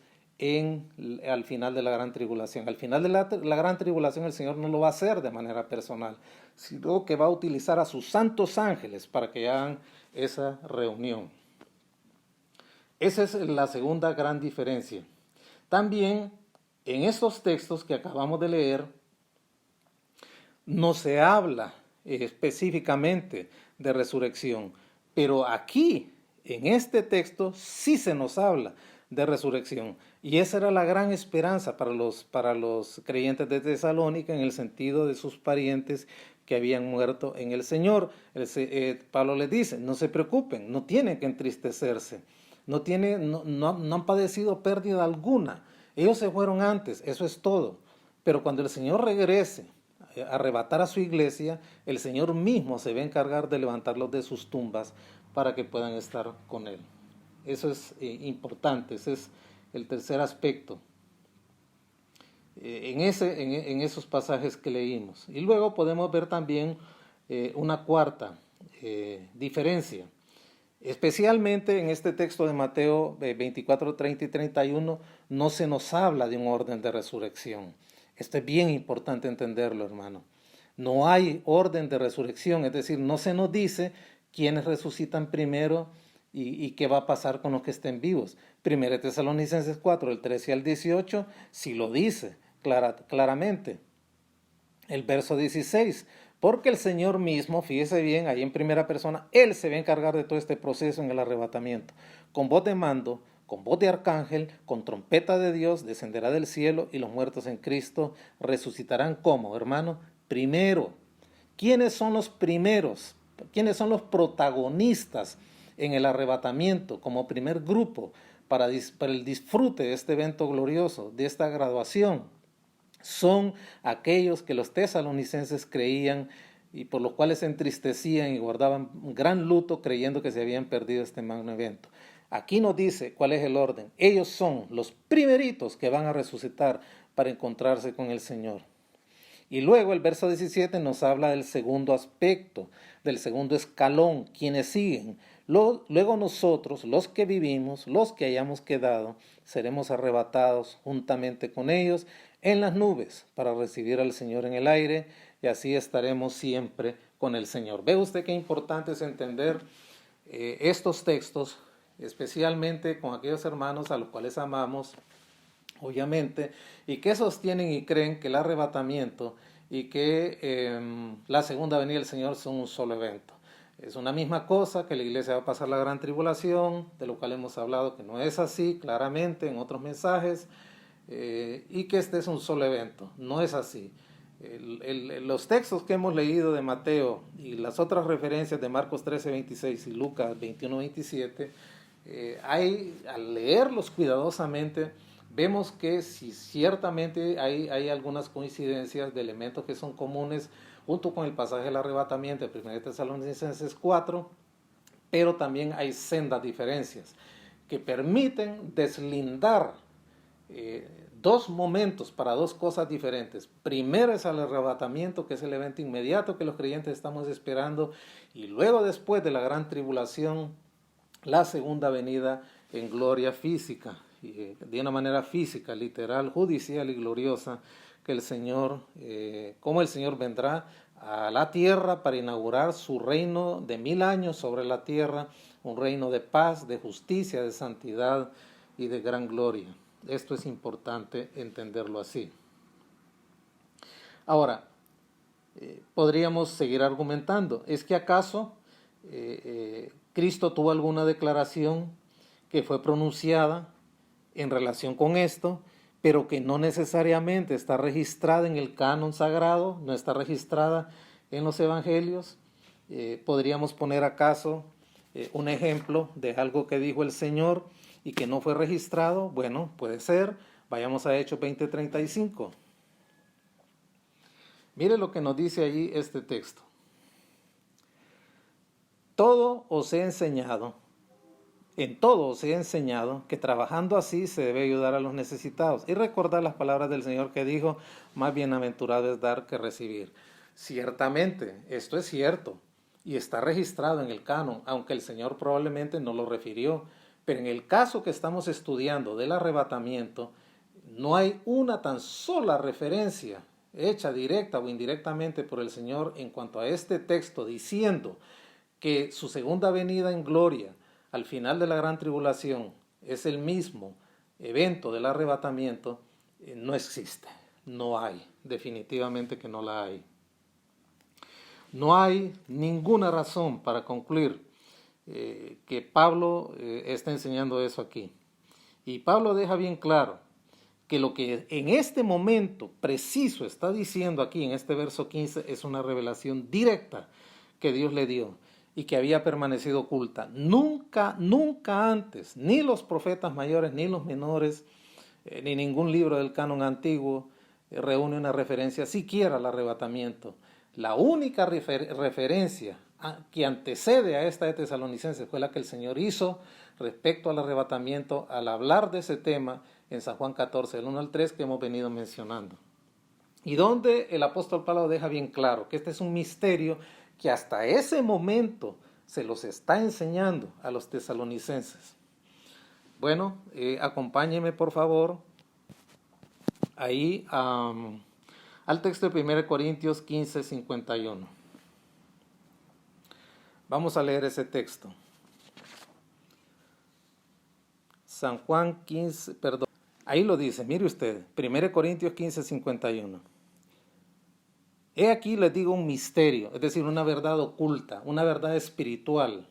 F: al final de la gran tribulación. Al final de la gran tribulación el Señor no lo va a hacer de manera personal, sino que va a utilizar a sus santos ángeles para que hagan esa reunión. Esa es la segunda gran diferencia. También en estos textos que acabamos de leer no se habla específicamente de resurrección, pero aquí en este texto sí se nos habla de resurrección. Y esa era la gran esperanza para los creyentes de Tesalónica, en el sentido de sus parientes que habían muerto en el Señor. Pablo les dice, no se preocupen, no tienen que entristecerse, no han padecido pérdida alguna. Ellos se fueron antes, eso es todo. Pero cuando el Señor regrese a arrebatar a su iglesia, el Señor mismo se va a encargar de levantarlos de sus tumbas para que puedan estar con Él. Eso es importante, ese es el tercer aspecto en esos pasajes que leímos. Y luego podemos ver también una cuarta diferencia. Especialmente en este texto de Mateo 24, 30 y 31 no se nos habla de un orden de resurrección. Esto es bien importante entenderlo, hermano. No hay orden de resurrección, es decir, no se nos dice quiénes resucitan primero y qué va a pasar con los que estén vivos. 1 Tesalonicenses 4, del 13 al 18, sí lo dice claramente. El verso 16, porque el Señor mismo, fíjese bien, ahí en primera persona, Él se va a encargar de todo este proceso en el arrebatamiento. Con voz de mando, con voz de arcángel, con trompeta de Dios, descenderá del cielo, y los muertos en Cristo resucitarán. ¿Cómo, hermano? Primero. ¿Quiénes son los primeros? ¿Quiénes son los protagonistas en el arrebatamiento como primer grupo para el disfrute de este evento glorioso, de esta graduación? Son aquellos que los tesalonicenses creían y por los cuales se entristecían y guardaban un gran luto creyendo que se habían perdido este magno evento. Aquí nos dice cuál es el orden. Ellos son los primeritos que van a resucitar para encontrarse con el Señor. Y luego el verso 17 nos habla del segundo aspecto, del segundo escalón, quienes siguen. Luego nosotros, los que vivimos, los que hayamos quedado, seremos arrebatados juntamente con ellos en las nubes para recibir al Señor en el aire, y así estaremos siempre con el Señor. Ve usted qué importante es entender estos textos, especialmente con aquellos hermanos a los cuales amamos, obviamente, y que sostienen y creen que el arrebatamiento y que la segunda venida del Señor son un solo evento. Es una misma cosa, que la iglesia va a pasar la gran tribulación, de lo cual hemos hablado que no es así claramente en otros mensajes, y que este es un solo evento. No es así. Los textos que hemos leído de Mateo y las otras referencias de Marcos 13, 26 y Lucas 21, 27, al leerlos cuidadosamente, vemos que sí, ciertamente hay algunas coincidencias de elementos que son comunes junto con el pasaje del arrebatamiento de 1 Tesalonicenses 4, pero también hay sendas diferencias que permiten deslindar dos momentos para dos cosas diferentes. Primero es el arrebatamiento, que es el evento inmediato que los creyentes estamos esperando, y luego, después de la gran tribulación, la segunda venida en gloria física, de una manera física, literal, judicial y gloriosa, que el Señor, como el Señor vendrá a la tierra para inaugurar su reino de 1000 años sobre la tierra, un reino de paz, de justicia, de santidad y de gran gloria. Esto es importante entenderlo así. Ahora, podríamos seguir argumentando. ¿Es que acaso Cristo tuvo alguna declaración que fue pronunciada en relación con esto, pero que no necesariamente está registrada en el canon sagrado, no está registrada en los evangelios? ¿Podríamos poner acaso un ejemplo de algo que dijo el Señor y que no fue registrado? Bueno, puede ser. Vayamos a Hechos 20:35. Mire lo que nos dice allí este texto. En todo os he enseñado que trabajando así se debe ayudar a los necesitados. Y recordar las palabras del Señor que dijo, más bienaventurado es dar que recibir. Ciertamente, esto es cierto y está registrado en el canon, aunque el Señor probablemente no lo refirió. Pero en el caso que estamos estudiando del arrebatamiento, no hay una tan sola referencia hecha directa o indirectamente por el Señor en cuanto a este texto diciendo que su segunda venida en gloria al final de la gran tribulación es el mismo evento del arrebatamiento. No existe, no hay, definitivamente que no la hay. No hay ninguna razón para concluir que Pablo está enseñando eso aquí. Y Pablo deja bien claro que lo que en este momento preciso está diciendo aquí en este verso 15 es una revelación directa que Dios le dio y que había permanecido oculta. Nunca antes, ni los profetas mayores, ni los menores, ni ningún libro del canon antiguo reúne una referencia siquiera al arrebatamiento. La única referencia que antecede a esta de Tesalonicenses fue la que el Señor hizo respecto al arrebatamiento al hablar de ese tema en San Juan 14, del 1 al 3 que hemos venido mencionando. Y donde el apóstol Pablo deja bien claro que este es un misterio que hasta ese momento se los está enseñando a los tesalonicenses. Bueno, acompáñenme por favor ahí al texto de 1 Corintios 15, 51. Vamos a leer ese texto. San Juan 15, perdón. Ahí lo dice, mire usted, 1 Corintios 15, 51. He aquí les digo un misterio, es decir, una verdad oculta, una verdad espiritual,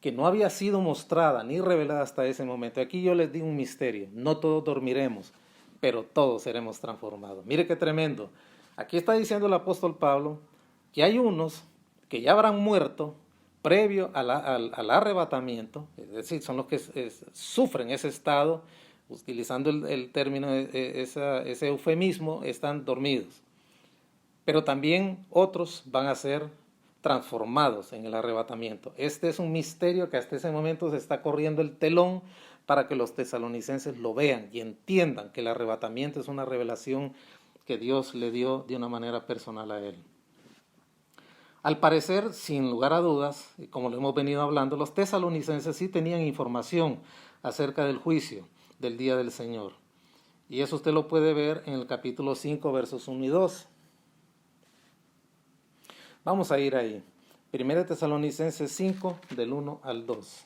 F: que no había sido mostrada ni revelada hasta ese momento. Aquí yo les digo un misterio, no todos dormiremos, pero todos seremos transformados. Mire qué tremendo. Aquí está diciendo el apóstol Pablo que hay unos que ya habrán muerto previo al arrebatamiento, es decir, son los que sufren ese estado, utilizando el término, ese eufemismo, están dormidos. Pero también otros van a ser transformados en el arrebatamiento. Este es un misterio que hasta ese momento se está corriendo el telón para que los tesalonicenses lo vean y entiendan que el arrebatamiento es una revelación que Dios le dio de una manera personal a él. Al parecer, sin lugar a dudas, y como lo hemos venido hablando, los tesalonicenses sí tenían información acerca del juicio del día del Señor. Y eso usted lo puede ver en el capítulo 5, versos 1 y 2. Vamos a ir ahí. 1 Tesalonicenses 5, del 1 al 2.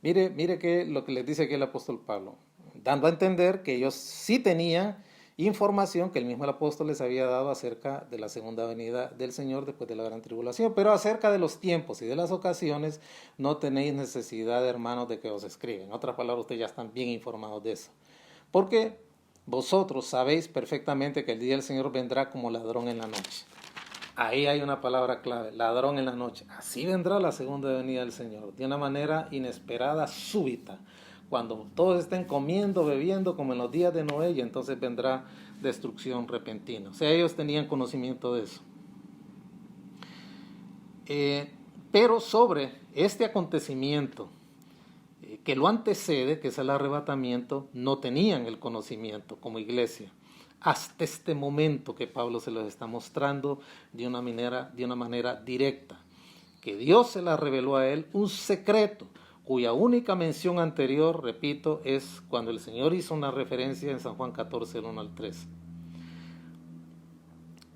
F: Mire que lo que les dice aquí el apóstol Pablo, dando a entender que ellos sí tenían información que el mismo apóstol les había dado acerca de la segunda venida del Señor después de la gran tribulación, pero acerca de los tiempos y de las ocasiones no tenéis necesidad, hermanos, de que os escriben. En otras palabras, ustedes ya están bien informados de eso. Porque vosotros sabéis perfectamente que el día del Señor vendrá como ladrón en la noche. Ahí hay una palabra clave, ladrón en la noche. Así vendrá la segunda venida del Señor, de una manera inesperada, súbita. Cuando todos estén comiendo, bebiendo, como en los días de Noé, y entonces vendrá destrucción repentina. O sea, ellos tenían conocimiento de eso. Pero sobre este acontecimiento que lo antecede, que es el arrebatamiento, no tenían el conocimiento como iglesia. Hasta este momento que Pablo se los está mostrando de una manera directa. Que Dios se la reveló a él, un secreto, cuya única mención anterior, repito, es cuando el Señor hizo una referencia en San Juan 14, del 1 al 3.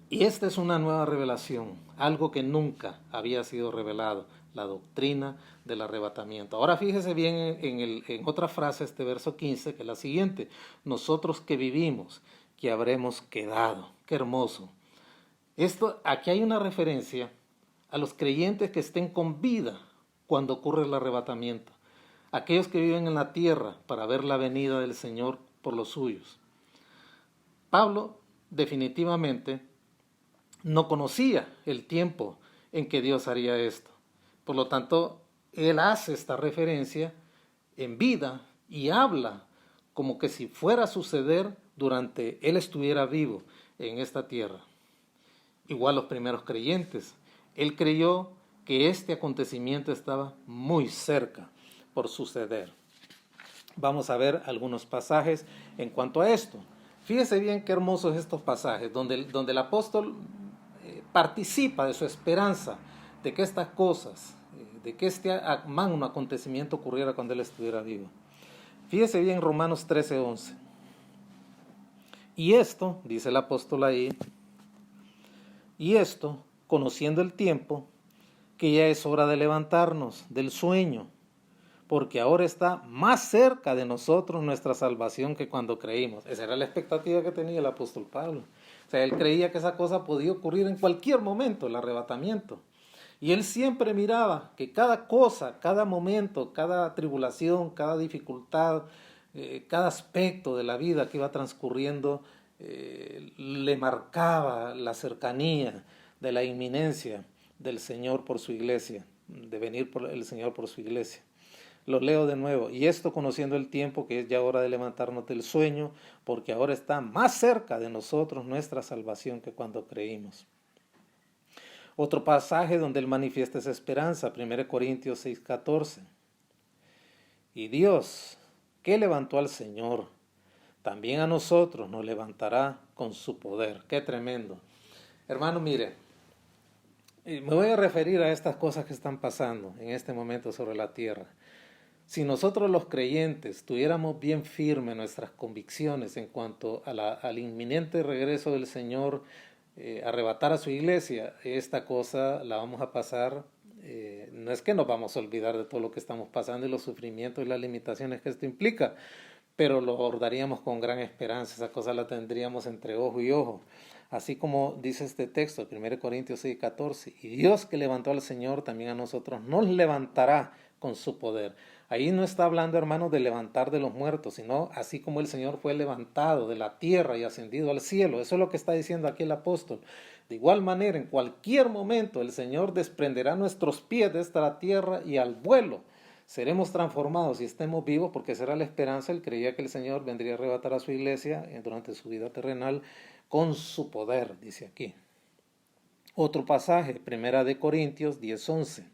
F: Y esta es una nueva revelación, algo que nunca había sido revelado, la doctrina del arrebatamiento. Ahora fíjese bien en otra frase, este verso 15, que es la siguiente: nosotros que vivimos, que habremos quedado. Qué hermoso. Aquí hay una referencia a los creyentes que estén con vida cuando ocurre el arrebatamiento, aquellos que viven en la tierra para ver la venida del Señor por los suyos. Pablo definitivamente no conocía el tiempo en que Dios haría esto. Por lo tanto, él hace esta referencia en vida y habla como que si fuera a suceder durante él estuviera vivo en esta tierra. Igual los primeros creyentes. Él creyó que este acontecimiento estaba muy cerca por suceder. Vamos a ver algunos pasajes en cuanto a esto. Fíjese bien qué hermosos estos pasajes, donde el apóstol participa de su esperanza de que estas cosas, de que este magno acontecimiento ocurriera cuando él estuviera vivo. Fíjese bien Romanos 13:11. Y esto, dice el apóstol ahí, y esto, conociendo el tiempo, que ya es hora de levantarnos del sueño, porque ahora está más cerca de nosotros nuestra salvación que cuando creímos. Esa era la expectativa que tenía el apóstol Pablo. O sea, él creía que esa cosa podía ocurrir en cualquier momento, el arrebatamiento. Y él siempre miraba que cada cosa, cada momento, cada tribulación, cada dificultad, cada aspecto de la vida que iba transcurriendo, le marcaba la cercanía de la inminencia del Señor por su iglesia, de venir por el Señor por su iglesia. Lo leo de nuevo. Y esto conociendo el tiempo, que es ya hora de levantarnos del sueño, porque ahora está más cerca de nosotros nuestra salvación que cuando creímos. Otro pasaje donde él manifiesta esa esperanza, 1 Corintios 6:14. Y Dios, que levantó al Señor, también a nosotros nos levantará con su poder. Qué tremendo. Hermano, mire, me voy a referir a estas cosas que están pasando en este momento sobre la tierra. Si nosotros los creyentes tuviéramos bien firmes nuestras convicciones en cuanto al inminente regreso del Señor, arrebatar a su iglesia, esta cosa la vamos a pasar, no es que nos vamos a olvidar de todo lo que estamos pasando y los sufrimientos y las limitaciones que esto implica, pero lo abordaríamos con gran esperanza, esa cosa la tendríamos entre ojo y ojo. Así como dice este texto, 1 Corintios 6:14, y Dios que levantó al Señor también a nosotros nos levantará con su poder. Ahí no está hablando, hermanos, de levantar de los muertos, sino así como el Señor fue levantado de la tierra y ascendido al cielo. Eso es lo que está diciendo aquí el apóstol. De igual manera, en cualquier momento el Señor desprenderá nuestros pies de esta tierra y al vuelo seremos transformados y estemos vivos, porque será la esperanza. Él creía que el Señor vendría a arrebatar a su iglesia durante su vida terrenal con su poder, dice aquí. Otro pasaje, 1 Corintios 10:11.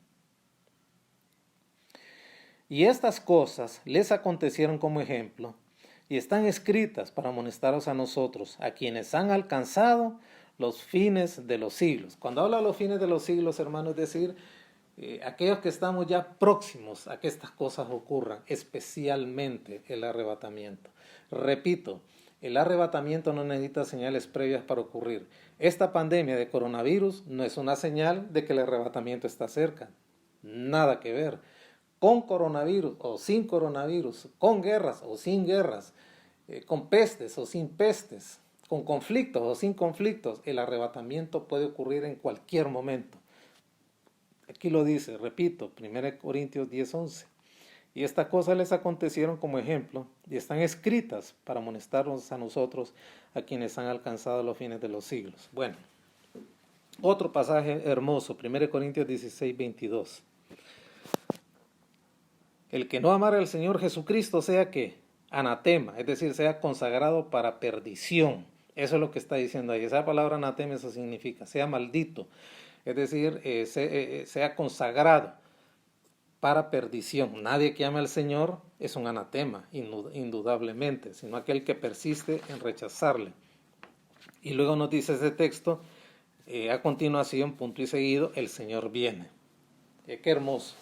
F: Y estas cosas les acontecieron como ejemplo y están escritas para amonestaros a nosotros, a quienes han alcanzado los fines de los siglos. Cuando habla de los fines de los siglos, hermanos, es decir, aquellos que estamos ya próximos a que estas cosas ocurran, especialmente el arrebatamiento. Repito, el arrebatamiento no necesita señales previas para ocurrir. Esta pandemia de coronavirus no es una señal de que el arrebatamiento está cerca. Nada que ver. Con coronavirus o sin coronavirus, con guerras o sin guerras, con pestes o sin pestes, con conflictos o sin conflictos, el arrebatamiento puede ocurrir en cualquier momento. Aquí lo dice, repito, 1 Corintios 10:11. Y estas cosas les acontecieron como ejemplo y están escritas para amonestarnos a nosotros, a quienes han alcanzado los fines de los siglos. Bueno, otro pasaje hermoso, 1 Corintios 16:22. El que no amara al Señor Jesucristo sea que anatema, es decir, sea consagrado para perdición. Eso es lo que está diciendo ahí. Esa palabra anatema, eso significa, sea maldito. Es decir, sea consagrado para perdición. Nadie que ame al Señor es un anatema, indudablemente, sino aquel que persiste en rechazarle. Y luego nos dice ese texto, a continuación, punto y seguido, el Señor viene. Qué hermoso.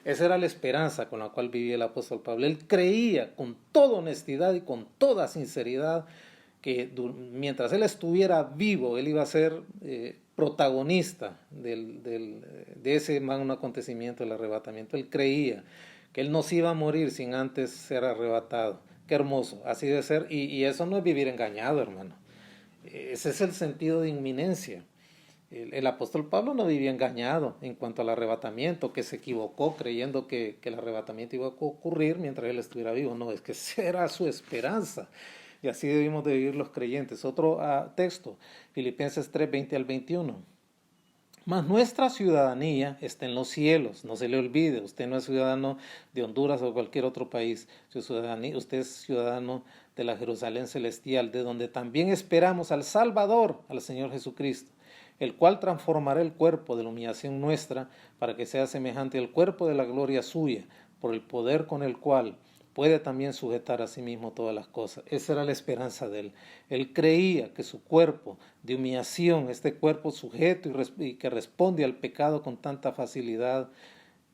F: Esa era la esperanza con la cual vivía el apóstol Pablo. Él creía con toda honestidad y con toda sinceridad que mientras Él estuviera vivo, Él iba a ser protagonista de ese magno acontecimiento del arrebatamiento. Él creía que Él no se iba a morir sin antes ser arrebatado. Qué hermoso, así debe ser, y eso no es vivir engañado, hermano. Ese es el sentido de inminencia. El apóstol Pablo no vivía engañado en cuanto al arrebatamiento, que se equivocó creyendo que el arrebatamiento iba a ocurrir mientras él estuviera vivo. No, es que esa era su esperanza. Y así debimos de vivir los creyentes. Otro texto, Filipenses 3, 20 al 21. Mas nuestra ciudadanía está en los cielos, no se le olvide, usted no es ciudadano de Honduras o cualquier otro país, usted es ciudadano de la Jerusalén celestial, de donde también esperamos al Salvador, al Señor Jesucristo, el cual transformará el cuerpo de la humillación nuestra para que sea semejante al cuerpo de la gloria suya, por el poder con el cual puede también sujetar a sí mismo todas las cosas. Esa era la esperanza de él. Él creía que su cuerpo de humillación, este cuerpo sujeto y que responde al pecado con tanta facilidad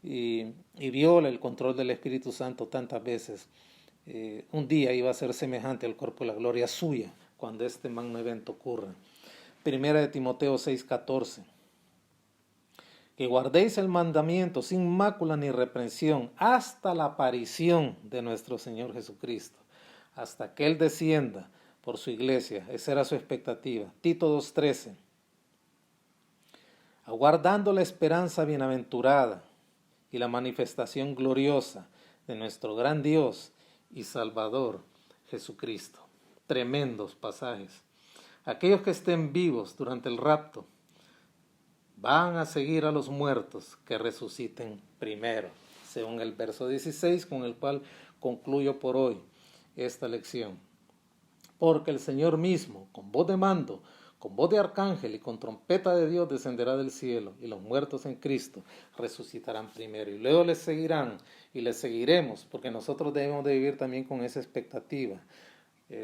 F: y viola el control del Espíritu Santo tantas veces, un día iba a ser semejante al cuerpo de la gloria suya cuando este magno evento ocurra. Primera de Timoteo 6:14. Que guardéis el mandamiento sin mácula ni reprensión hasta la aparición de nuestro Señor Jesucristo, hasta que Él descienda por su iglesia. Esa era su expectativa. Tito 2:13. Aguardando la esperanza bienaventurada y la manifestación gloriosa de nuestro gran Dios y Salvador Jesucristo. Tremendos pasajes. Aquellos que estén vivos durante el rapto van a seguir a los muertos que resuciten primero, según el verso 16, con el cual concluyo por hoy esta lección. Porque el Señor mismo, con voz de mando, con voz de arcángel y con trompeta de Dios descenderá del cielo, y los muertos en Cristo resucitarán primero. Y luego les seguirán y les seguiremos, porque nosotros debemos de vivir también con esa expectativa.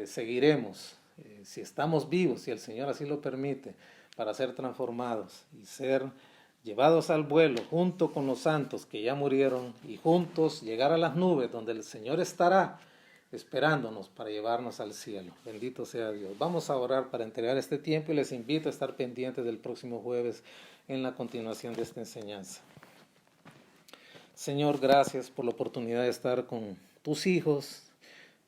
F: Seguiremos, si estamos vivos, si el Señor así lo permite, para ser transformados y ser llevados al vuelo junto con los santos que ya murieron y juntos llegar a las nubes donde el Señor estará esperándonos para llevarnos al cielo. Bendito sea Dios. Vamos a orar para entregar este tiempo y les invito a estar pendientes del próximo jueves en la continuación de esta enseñanza. Señor, gracias por la oportunidad de estar con tus hijos,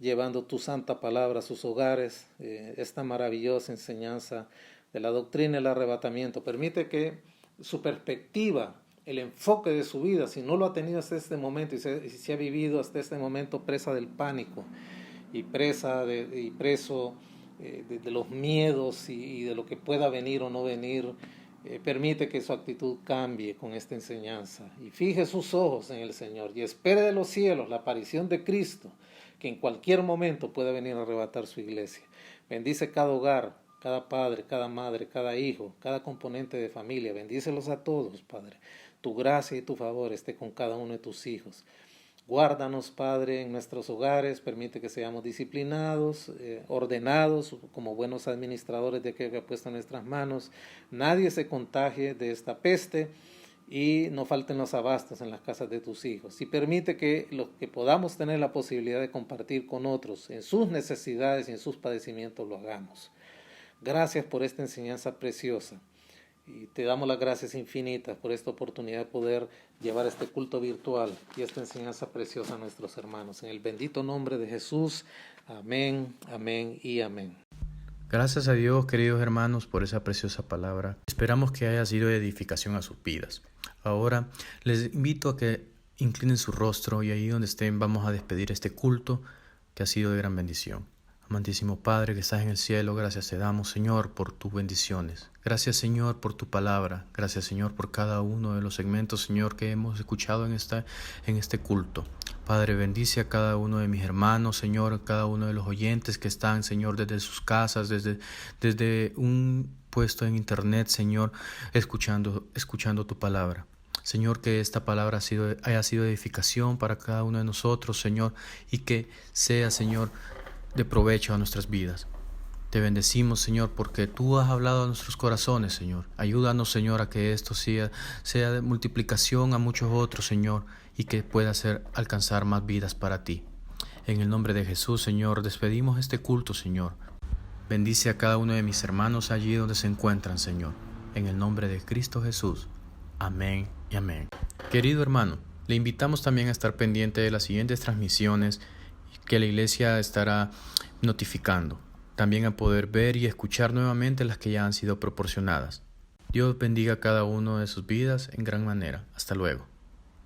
F: llevando tu santa palabra a sus hogares, esta maravillosa enseñanza de la doctrina del arrebatamiento. Permite que su perspectiva, el enfoque de su vida, si no lo ha tenido hasta este momento y se ha vivido hasta este momento presa del pánico y preso de los miedos y de lo que pueda venir o no venir, permite que su actitud cambie con esta enseñanza y fije sus ojos en el Señor y espere de los cielos la aparición de Cristo, que en cualquier momento puede venir a arrebatar su iglesia. Bendice cada hogar, cada padre, cada madre, cada hijo, cada componente de familia. Bendícelos a todos, Padre. Tu gracia y tu favor esté con cada uno de tus hijos. Guárdanos, Padre, en nuestros hogares. Permite que seamos disciplinados, ordenados, como buenos administradores de aquello que ha puesto en nuestras manos. Nadie se contagie de esta peste y no falten los abastos en las casas de tus hijos. Y permite que podamos tener la posibilidad de compartir con otros en sus necesidades y en sus padecimientos lo hagamos. Gracias por esta enseñanza preciosa y te damos las gracias infinitas por esta oportunidad de poder llevar este culto virtual y esta enseñanza preciosa a nuestros hermanos. En el bendito nombre de Jesús, amén, amén y amén.
A: Gracias a Dios, queridos hermanos, por esa preciosa palabra. Esperamos que haya sido de edificación a sus vidas. Ahora les invito a que inclinen su rostro y ahí donde estén vamos a despedir este culto que ha sido de gran bendición. Amantísimo Padre que estás en el cielo, gracias te damos, Señor, por tus bendiciones. Gracias, Señor, por tu palabra. Gracias, Señor, por cada uno de los segmentos, Señor, que hemos escuchado en este culto. Padre, bendice a cada uno de mis hermanos, Señor, cada uno de los oyentes que están, Señor, desde sus casas, desde un puesto en internet, Señor, escuchando tu palabra. Señor, que esta palabra haya sido edificación para cada uno de nosotros, Señor, y que sea, Señor, de provecho a nuestras vidas. Te bendecimos, Señor, porque tú has hablado a nuestros corazones, Señor. Ayúdanos, Señor, a que esto sea de multiplicación a muchos otros, Señor, y que pueda alcanzar más vidas para ti. En el nombre de Jesús, Señor, despedimos este culto, Señor. Bendice a cada uno de mis hermanos allí donde se encuentran, Señor. En el nombre de Cristo Jesús. Amén y amén. Querido hermano, le invitamos también a estar pendiente de las siguientes transmisiones que la iglesia estará notificando. También a poder ver y escuchar nuevamente las que ya han sido proporcionadas. Dios bendiga a cada uno de sus vidas en gran manera. Hasta luego.